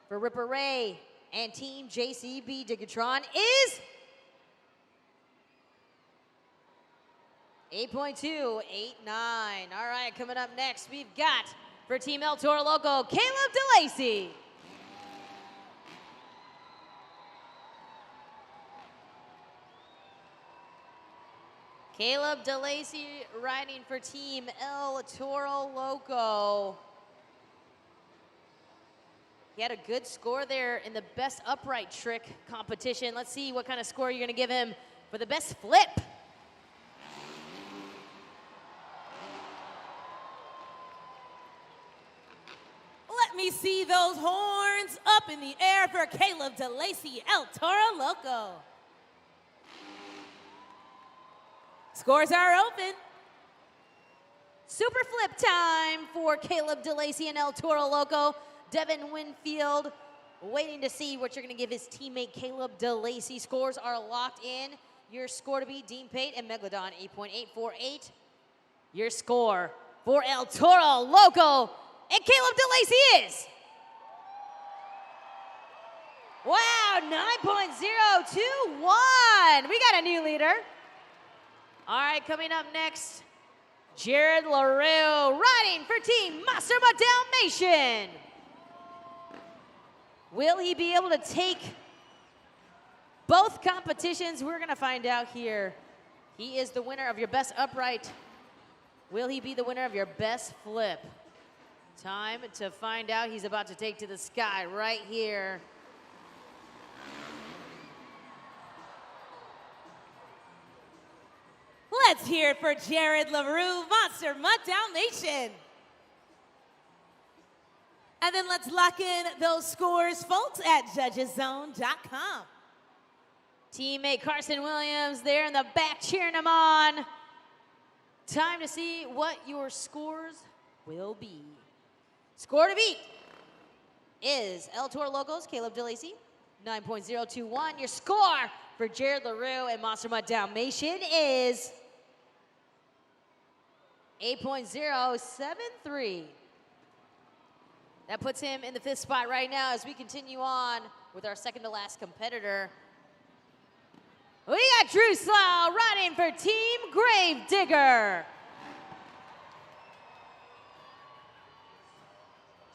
for Ripper Ray and Team JCB Digatron is 8.289. All right, coming up next, we've got for Team El Toro Loco, Caleb DeLacy. Caleb DeLacy riding for Team El Toro Loco. He had a good score there in the best upright trick competition. Let's see what kind of score you're gonna give him for the best flip. Let me see those horns up in the air for Caleb DeLacy, El Toro Loco. Scores are open. Super flip time for Caleb DeLacy and El Toro Loco. Devin Winfield waiting to see what you're going to give his teammate Caleb DeLacy. Scores are locked in. Your score to beat Dean Pate and Megalodon, 8.848. Your score for El Toro Loco and Caleb DeLacy is... Wow, 9.021. We got a new leader. All right, coming up next, Jared LaRue riding for Team Masterma Dalmatian. Will he be able to take both competitions? We're gonna find out here. He is the winner of your best upright. Will he be the winner of your best flip? Time to find out. He's about to take to the sky right here. Let's hear it for Jared LaRue, Monster Mutt Dalmatian. And then let's lock in those scores, folks, at judgeszone.com. Teammate Carson Williams there in the back cheering him on. Time to see what your scores will be. Score to beat is El Toro Loco's Caleb DeLacy, 9.021. Your score for Jared LaRue and Monster Mutt Dalmatian is 8.073. That puts him in the 5th spot right now as we continue on with our second to last competitor. We got Drew Slough riding for Team Gravedigger.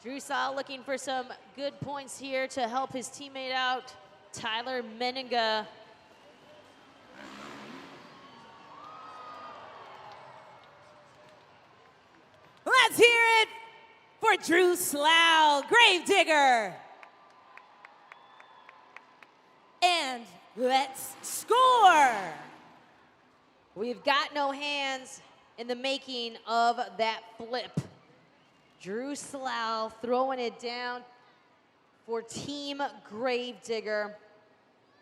Drew Slough looking for some good points here to help his teammate out, Tyler Meninga. Let's hear it for Drew Slough, Gravedigger. And let's score. We've got no hands in the making of that flip. Drew Slough throwing it down for Team Gravedigger.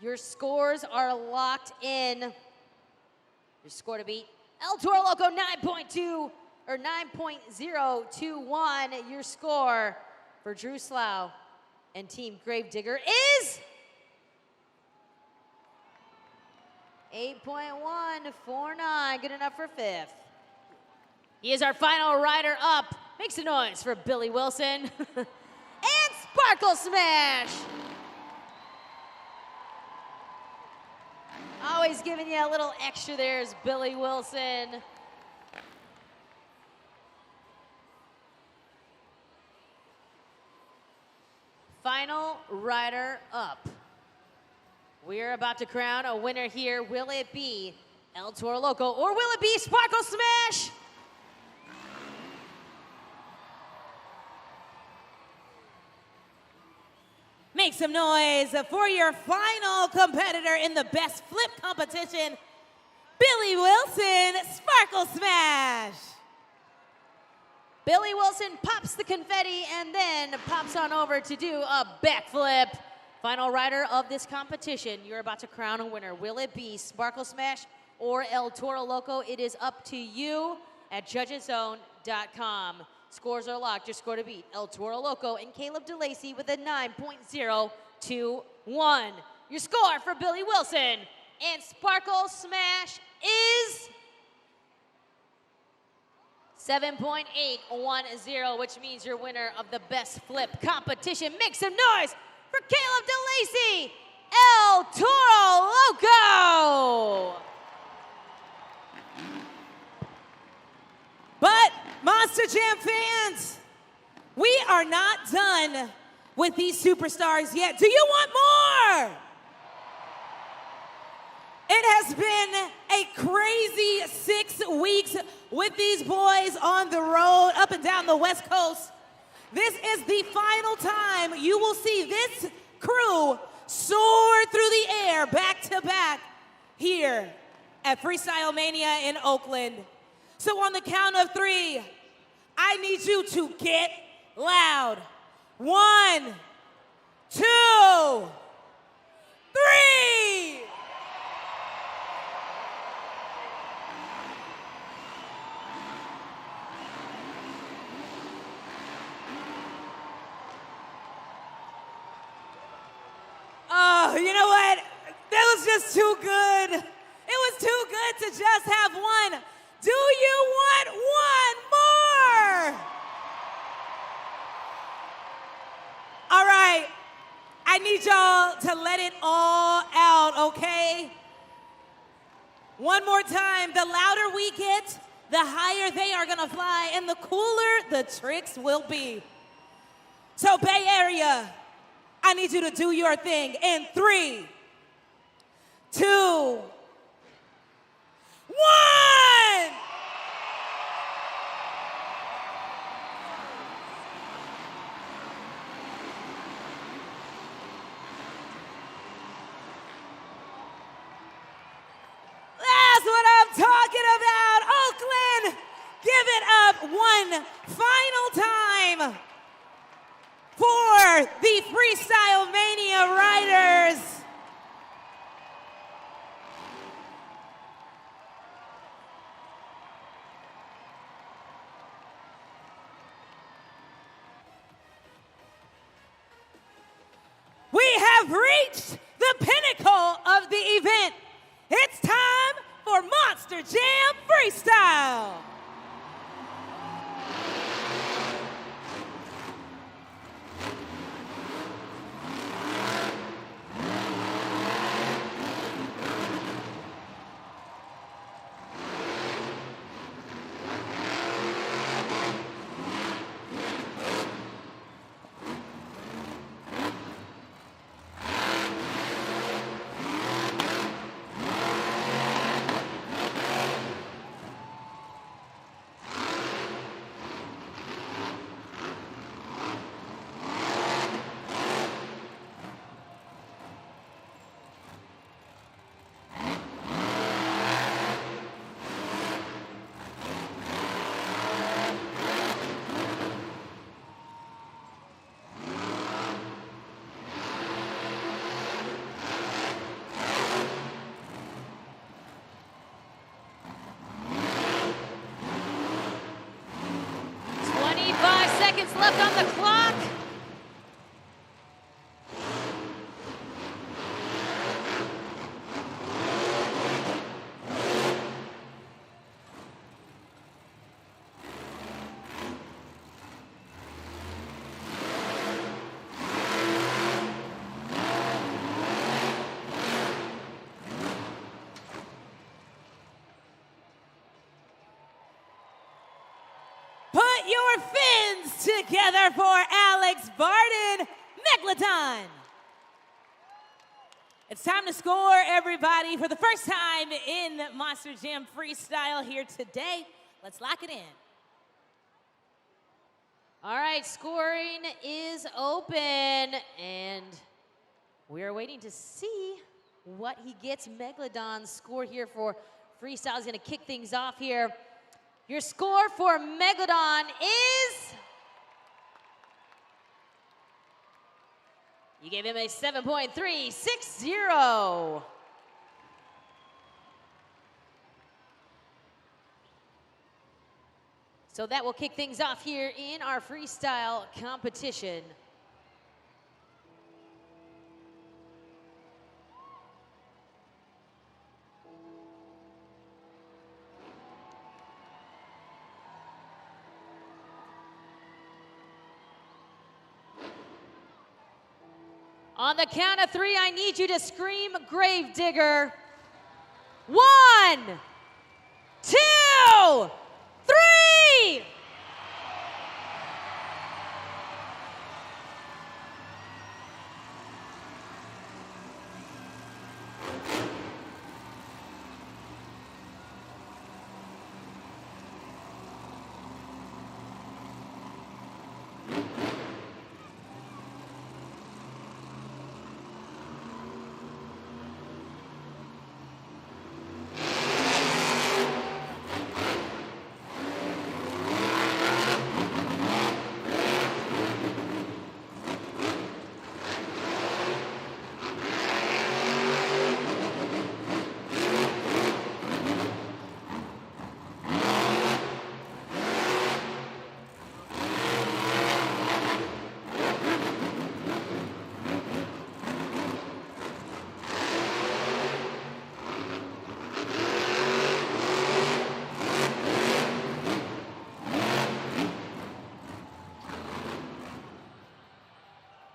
Your scores are locked in. Your score to beat, El Toro Loco 9.2 or 9.021. Your score for Drew Slough and Team Gravedigger is 8.149. Good enough for 5th. He is our final rider up. Make some noise for Billy Wilson. And Sparkle Smash. Always giving you a little extra there is Billy Wilson. Final rider up. We're about to crown a winner here. Will it be El Toro Loco or will it be Sparkle Smash? Make some noise for your final competitor in the best flip competition, Billy Wilson, Sparkle Smash. Billy Wilson pops the confetti and then pops on over to do a backflip. Final rider of this competition, you're about to crown a winner. Will it be Sparkle Smash or El Toro Loco? It is up to you at judgeszone.com. Scores are locked. Your score to beat, El Toro Loco and Caleb DeLacy with a 9.021. Your score for Billy Wilson and Sparkle Smash is 7.810, which means you're winner of the best flip competition. Make some noise for Caleb DeLacy, El Toro Loco. But Monster Jam fans, we are not done with these superstars yet. Do you want more? It has been a crazy 6 weeks with these boys on the road, up and down the West Coast. This is the final time you will see this crew soar through the air back to back here at Freestyle Mania in Oakland. So on the count of 3, I need you to get loud. 1, 2, 3. Oh, you know what? That was just too good. It was too good to just have one. Do you want one more? All right. I need y'all to let it all out, okay? One more time, the louder we get, the higher they are gonna fly and the cooler the tricks will be. So Bay Area, I need you to do your thing in 3, 2, 1! That's what I'm talking about. Oakland, give it up one final time for the Freestyle Mania riders. We have reached the pinnacle of the event. It's time for Monster Jam Freestyle. Seconds left on the clock. Put your fins together for Alex Barden, Megalodon. It's time to score, everybody, for the first time in Monster Jam Freestyle here today. Let's lock it in. All right, scoring is open, and we're waiting to see what he gets. Megalodon's score here for Freestyle is going to kick things off here. Your score for Megalodon is... You gave him a 7.360. So that will kick things off here in our freestyle competition. On the count of 3, I need you to scream Gravedigger. 1, 2, 3!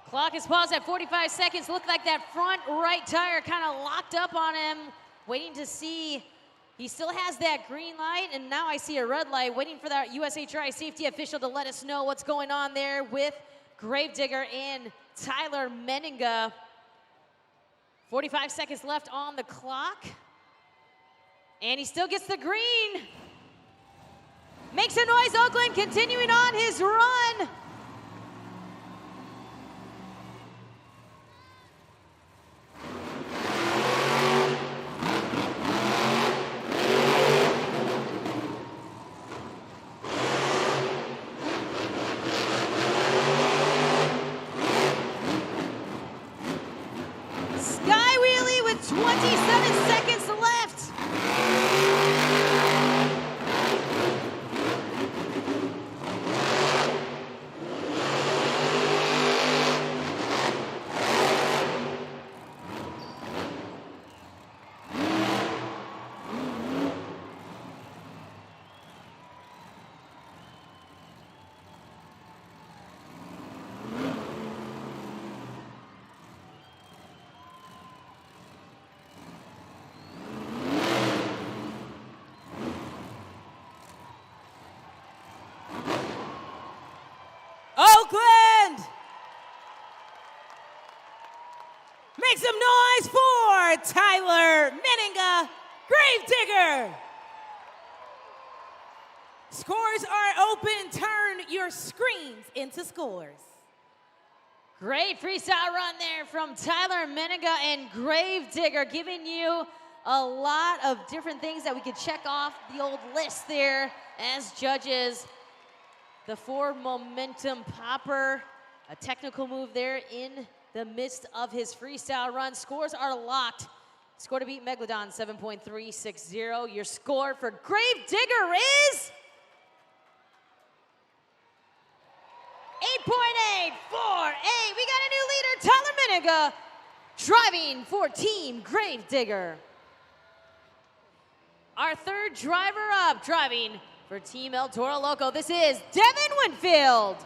Clock is paused at 45 seconds. Looked like that front right tire kind of locked up on him, waiting to see He still has that green light, and now I see a red light, waiting for that USHRI safety official to let us know what's going on there with Gravedigger and Tyler Meninga. 45 seconds left on the clock. And he still gets the green. Makes a noise, Oakland, continuing on his run. Sky Wheelie with 27 seconds left. Oakland! Make some noise for Tyler Meninga, Gravedigger. Scores are open. Turn your screens into scores. Great freestyle run there from Tyler Meninga and Gravedigger, giving you a lot of different things that we could check off the old list there as judges. The forward momentum popper, a technical move there in the midst of his freestyle run. Scores are locked. Score to beat Megalodon, 7.360. Your score for Gravedigger is 8.848. We got a new leader, Tyler Meninga, driving for Team Gravedigger. Our third driver up, driving for Team El Toro Loco, this is Devin Winfield.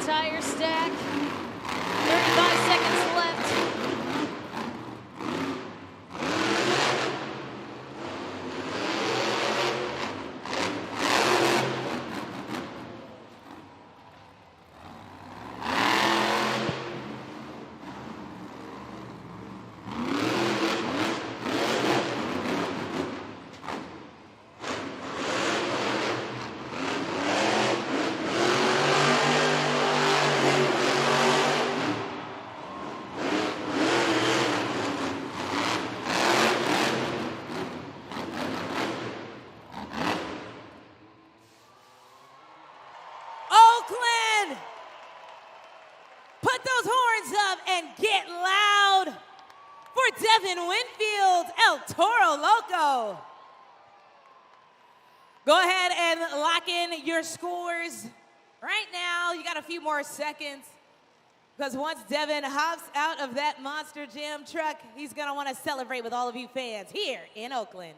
Tire stack. 35 seconds left. Oakland! Put those horns up and get loud for Devin Winfield, El Toro Loco. Go ahead and lock in your scores. Right now, you got a few more seconds, because once Devin hops out of that Monster Jam truck, he's gonna wanna celebrate with all of you fans here in Oakland.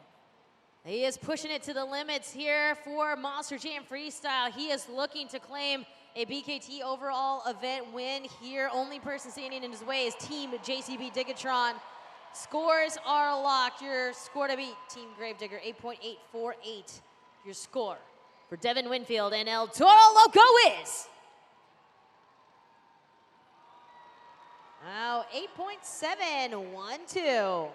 He is pushing it to the limits here for Monster Jam Freestyle. He is looking to claim a BKT overall event win here. Only person standing in his way is Team JCB Digatron. Scores are locked. Your score to beat, Team Gravedigger, 8.848. Your score for Devin Winfield and El Toro Loco is now 8.712.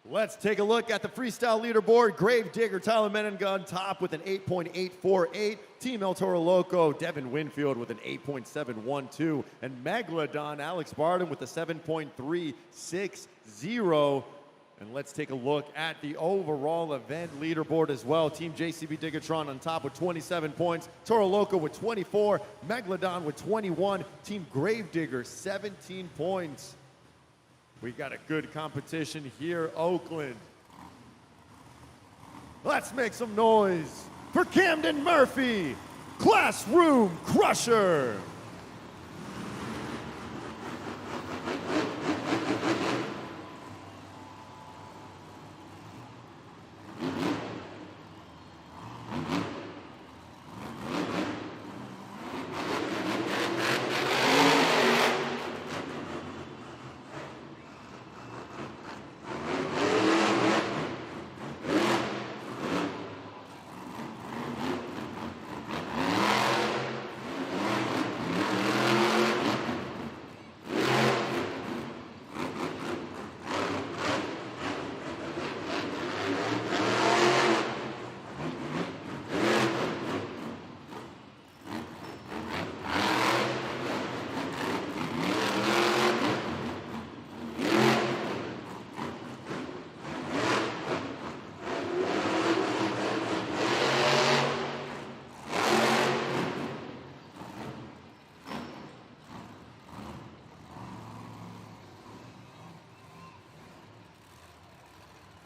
Let's take a look at the freestyle leaderboard. Gravedigger Tyler Menninga on top with an 8.848. Team El Toro Loco, Devin Winfield with an 8.712. And Megalodon, Alex Barden with a 7.360. And let's take a look at the overall event leaderboard as well. Team JCB Digatron on top with 27 points. Toro Loco with 24. Megalodon with 21. Team Gravedigger, 17 points. We got a good competition here, Oakland. Let's make some noise for Camden Murphy, Classroom Crusher.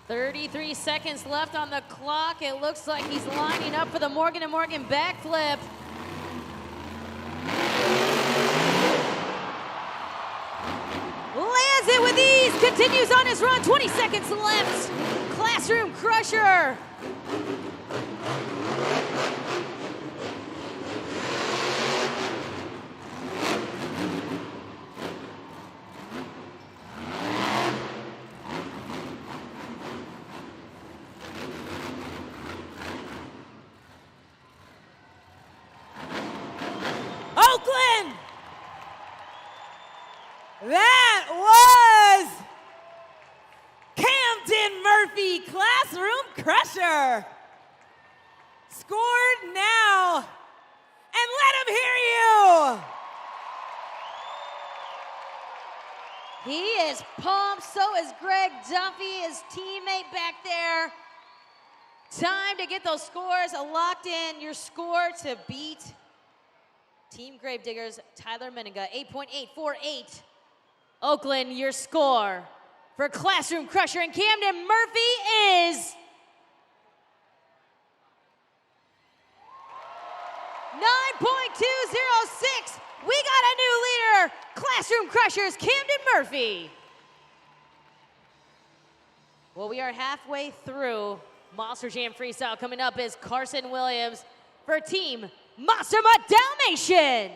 .33 seconds left on the clock. It looks like he's lining up for the Morgan & Morgan backflip. Lands it with ease, continues on his run, 20 seconds left. Classroom Crusher. Oakland! That was Camden Murphy, Classroom Crusher. Scored now, and let him hear you. He is pumped, so is Greg Duffy, his teammate back there. Time to get those scores locked in. Your score to beat Team Gravediggers, Tyler Menninga, 8.848. Oakland, your score for Classroom Crusher and Camden Murphy is 9.206. We got a new leader, Classroom Crushers, Camden Murphy. Well, we are halfway through Monster Jam Freestyle. Coming up is Carson Williams for Team Monster Mutt Dalmatian.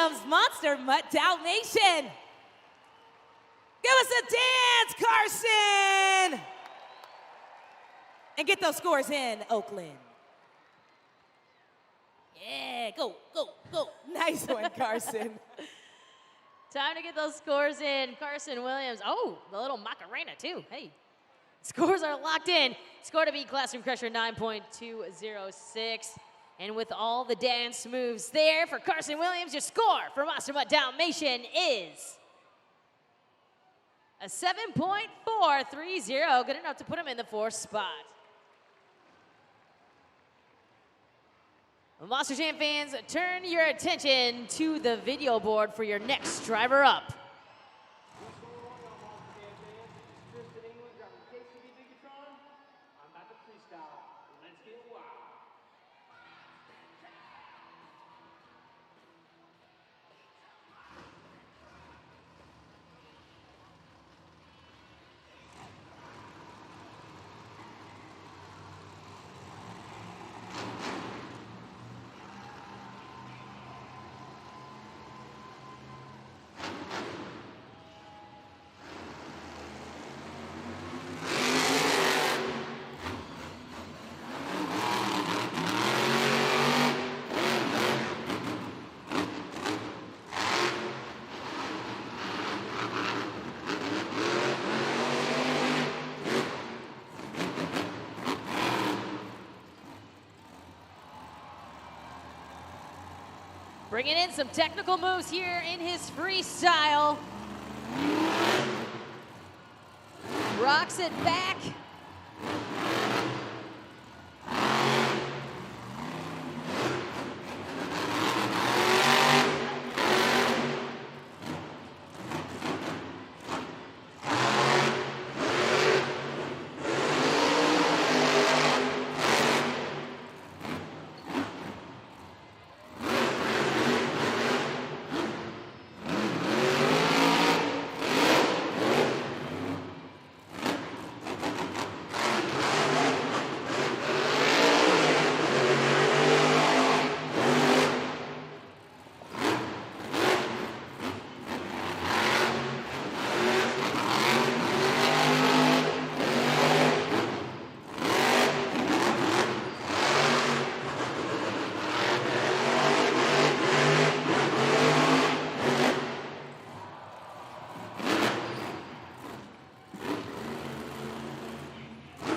Williams, Monster Mutt Dalmatian. Give us a dance, Carson! And get those scores in, Oakland. Yeah, go, go, go. Nice one, Carson. Time to get those scores in. Carson Williams. Oh, the little Macarena, too. Hey, scores are locked in. Score to beat Classroom Crusher 9.206. And with all the dance moves there for Carson Williams, your score for Monster Mutt Dalmatian is a 7.430. Good enough to put him in the 4th spot. Monster Jam fans, turn your attention to the video board for your next driver up. I'm about to freestyle. Let's get wild. Bringing in some technical moves here in his freestyle. Rocks it back.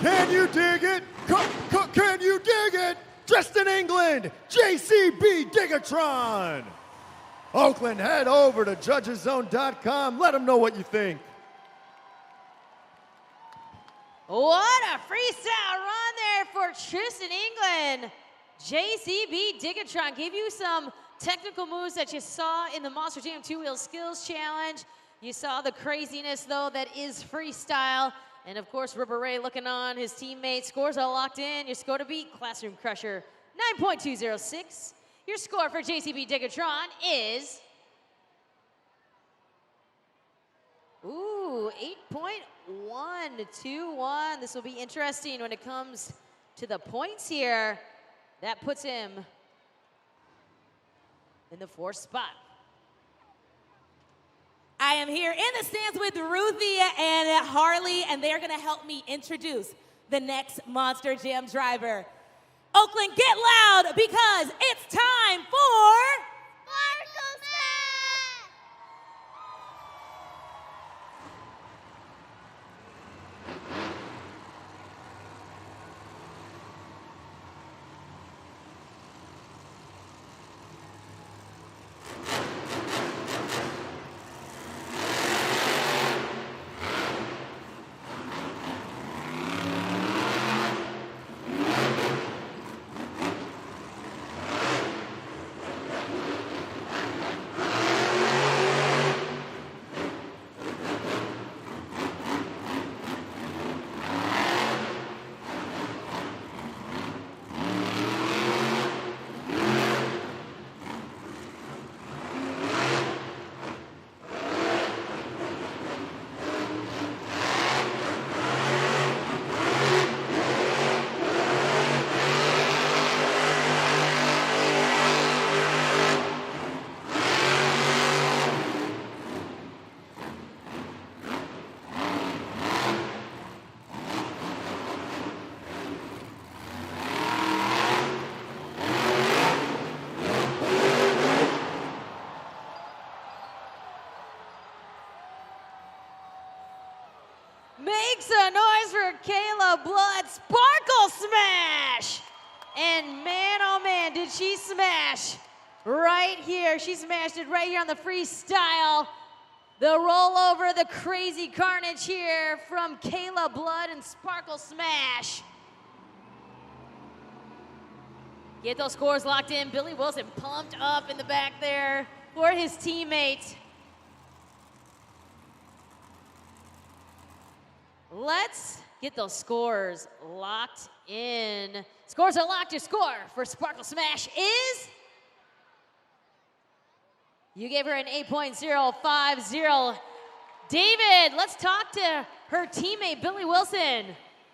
Can you dig it? Can you dig it? Dressed in England, JCB Digatron. Oakland, head over to judgeszone.com. Let them know what you think. What a freestyle run there for Tristan England. JCB Digatron gave you some technical moves that you saw in the Monster Jam 2-Wheel Skills Challenge. You saw the craziness, though, that is freestyle. And, of course, Ripper Ray looking on his teammates. Scores are locked in. Your score to beat, Classroom Crusher, 9.206. Your score for JCB Digatron is... Ooh, 8.121. This will be interesting when it comes to the points here. That puts him in the 4th spot. I am here in the stands with Ruthie and Harley, and they're gonna help me introduce the next Monster Jam driver. Oakland, get loud because it's time for... Sparkle Set! Make some noise for Kayla Blood. Sparkle smash! And man, oh man, did she smash right here. She smashed it right here on the freestyle. The rollover, the crazy carnage here from Kayla Blood and Sparkle Smash. Get those scores locked in. Billy Wilson pumped up in the back there for his teammate. Let's get those scores locked in. Scores are locked. Your score for Sparkle Smash is? You gave her an 8.050. David, let's talk to her teammate, Billy Wilson.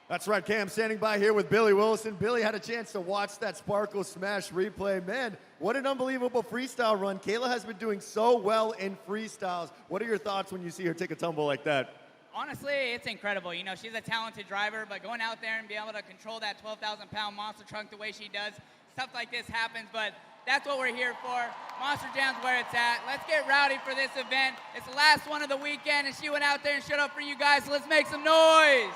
That's right, Cam, standing by here with Billy Wilson. Billy had a chance to watch that Sparkle Smash replay. Man, what an unbelievable freestyle run. Kayla has been doing so well in freestyles. What are your thoughts when you see her take a tumble like that? Honestly, it's incredible. You know, she's a talented driver, but going out there and be able to control that 12,000-pound monster truck the way she does, stuff like this happens, but that's what we're here for. Monster Jam's where it's at. Let's get rowdy for this event. It's the last one of the weekend, and she went out there and showed up for you guys, so let's make some noise.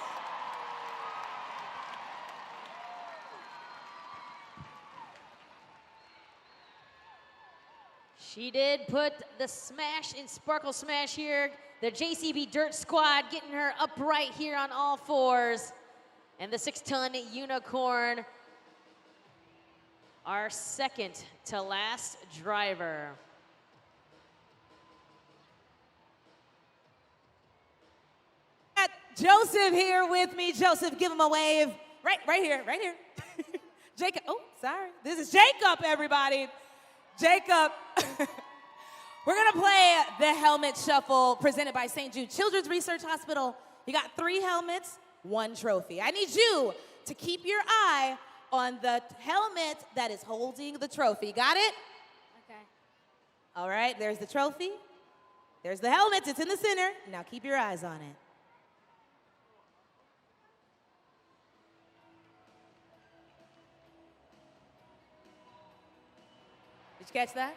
She did put the smash in Sparkle Smash here. The JCB Dirt Squad getting her upright here on all fours. And the 6-ton unicorn, our second to last driver. Got Joseph here with me. Joseph, give him a wave. Right here. Jacob, oh, sorry. This is Jacob, everybody. Jacob, we're gonna play the helmet shuffle presented by St. Jude Children's Research Hospital. You got 3 helmets, 1 trophy. I need you to keep your eye on the helmet that is holding the trophy. Got it? Okay. All right, there's the trophy. There's the helmet, it's in the center. Now keep your eyes on it. Did you catch that?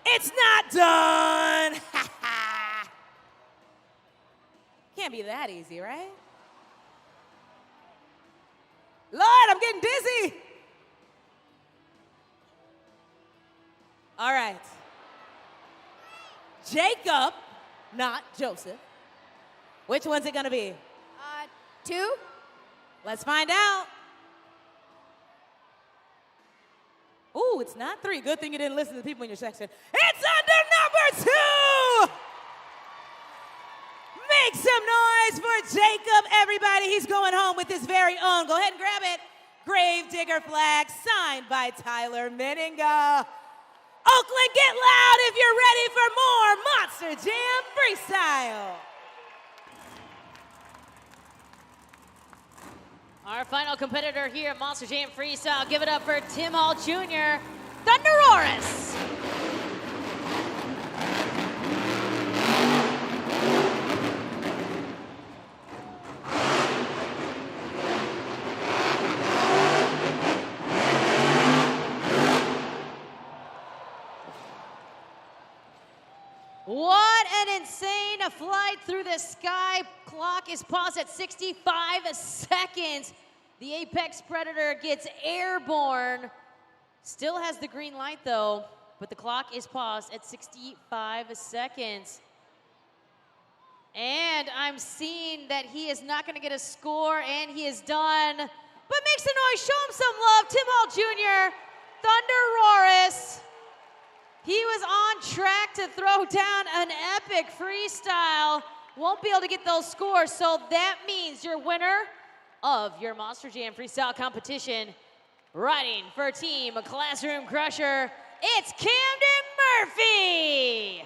It's not done! Can't be that easy, right? Lord, I'm getting dizzy! All right. Jacob, not Joseph. Which one's it gonna be? 2. Let's find out. Ooh, it's not 3. Good thing you didn't listen to the people in your section. It's under number 2! Make some noise for Jacob, everybody. He's going home with his very own. Go ahead and grab it. Gravedigger flag signed by Tyler Meninga. Oakland, get loud if you're ready for more Monster Jam Freestyle. Our final competitor here at Monster Jam Freestyle, give it up for Tim Hall Jr., Thunderoris. What an insane flight through the sky. Clock is paused at 65 seconds. The Apex Predator gets airborne. Still has the green light though, but the clock is paused at 65 seconds. And I'm seeing that he is not gonna get a score, and he is done. But make some noise, show him some love. Tim Hall Jr., Thunderoris. He was on track to throw down an epic freestyle. Won't be able to get those scores, so that means your winner of your Monster Jam Freestyle competition, riding for Team Classroom Crusher, it's Camden Murphy!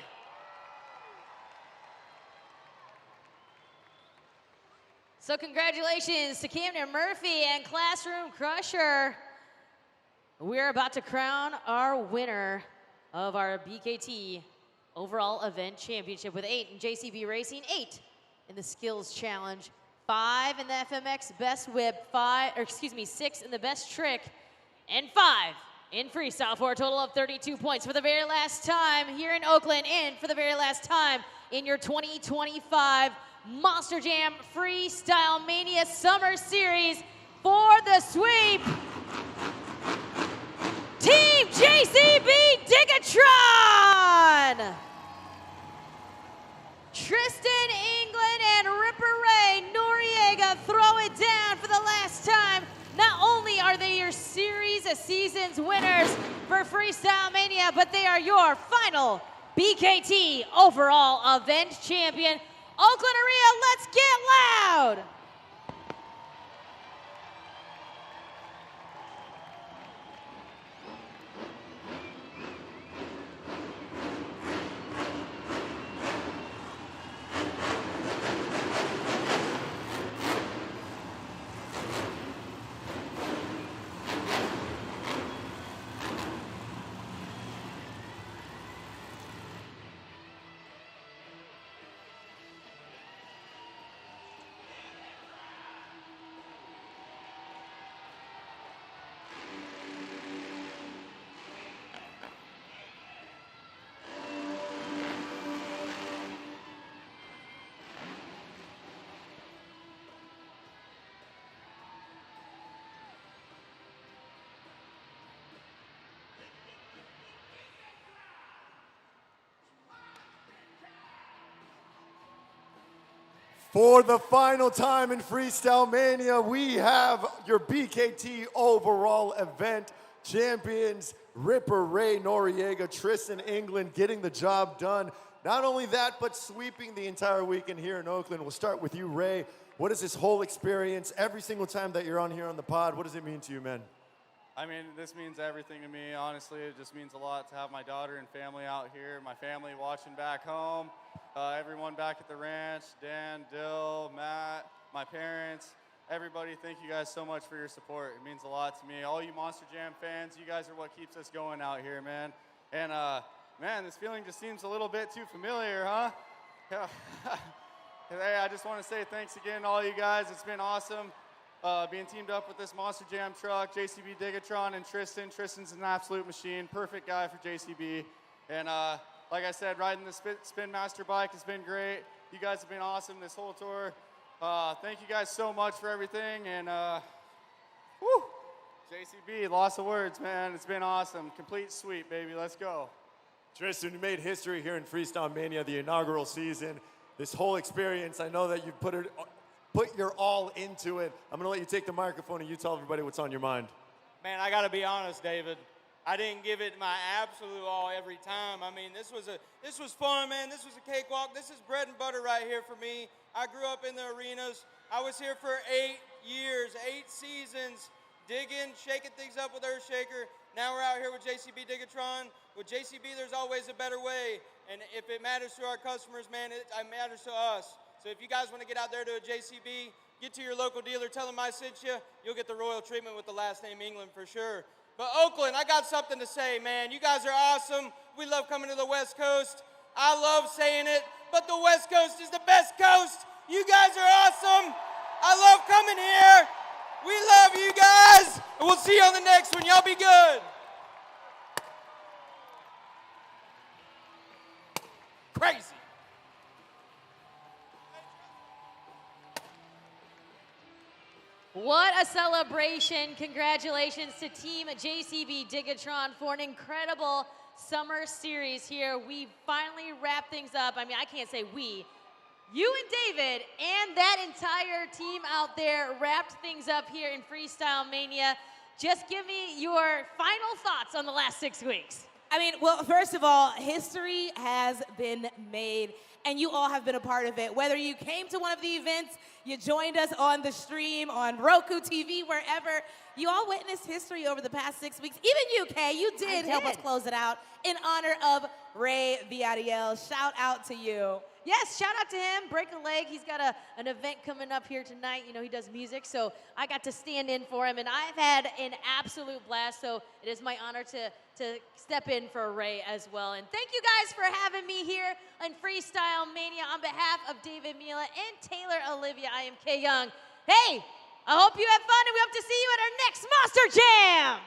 So congratulations to Camden Murphy and Classroom Crusher. We're about to crown our winner of our BKT overall event championship with 8 in JCB Racing, 8 in the Skills Challenge, 5 in the FMX Best Whip, 6 in the Best Trick, and 5 in Freestyle for a total of 32 points. For the very last time here in Oakland, and for the very last time in your 2025 Monster Jam Freestyle Mania Summer Series for the sweep. Team JCB Digatron! Tristan England and Ripper Ray Noriega throw it down for the last time. Not only are they your series of seasons winners for Freestyle Mania, but they are your final BKT overall event champion. Oakland Arena, let's get loud! For the final time in Freestyle Mania, we have your BKT overall event champions, Ripper Ray Noriega, Tristan England, getting the job done. Not only that, but sweeping the entire weekend here in Oakland. We'll start with you, Ray. What is this whole experience? Every single time that you're on here on the pod, what does it mean to you, man? I mean, this means everything to me. Honestly, it just means a lot to have my daughter and family out here, my family watching back home, everyone back at the ranch, Dan, Dill, Matt, my parents, everybody, thank you guys so much for your support. It means a lot to me. All you Monster Jam fans, you guys are what keeps us going out here, man. And, man, this feeling just seems a little bit too familiar, huh? Yeah. Hey, I just want to say thanks again to all you guys. It's been awesome. Being teamed up with this Monster Jam truck, JCB Digatron, and Tristan. Tristan's an absolute machine, perfect guy for JCB. And like I said, riding the Spin Master bike has been great. You guys have been awesome this whole tour. Thank you guys so much for everything. And woo, JCB, lots of words, man. It's been awesome. Complete sweep, baby. Let's go. Tristan, you made history here in Freestyle Mania, the inaugural season. This whole experience, I know that you've put your all into it. I'm gonna let you take the microphone and you tell everybody what's on your mind. Man, I gotta be honest, David. I didn't give it my absolute all every time. I mean, this was fun, man. This was a cakewalk. This is bread and butter right here for me. I grew up in the arenas. I was here for 8 years, 8 seasons, digging, shaking things up with Earthshaker. Now we're out here with JCB Digatron. With JCB, there's always a better way. And if it matters to our customers, man, it matters to us. So if you guys want to get out there to a JCB, get to your local dealer, tell them I sent you. You'll get the royal treatment with the last name England for sure. But Oakland, I got something to say, man. You guys are awesome. We love coming to the West Coast. I love saying it, but the West Coast is the best coast. You guys are awesome. I love coming here. We love you guys. And we'll see you on the next one. Y'all be good. Crazy. What a celebration. Congratulations to Team JCB Digatron for an incredible summer series here. We finally wrapped things up. I mean, I can't say we. You and David and that entire team out there wrapped things up here in Freestyle Mania. Just give me your final thoughts on the last 6 weeks. I mean, well, first of all, history has been made, and you all have been a part of it. Whether you came to one of the events, you joined us on the stream, on Roku TV, wherever, you all witnessed history over the past 6 weeks. Even you, Kay, you did help us close it out in honor of Ray Villarreal. Shout out to you. Yes, shout out to him. Break a leg. He's got an event coming up here tonight. You know, he does music, so I got to stand in for him, and I've had an absolute blast, so it is my honor to step in for Ray as well. And thank you guys for having me here on Freestyle Mania. On behalf of David Mila and Taylor Olivia, I am Kay Young. Hey, I hope you had fun, and we hope to see you at our next Monster Jam.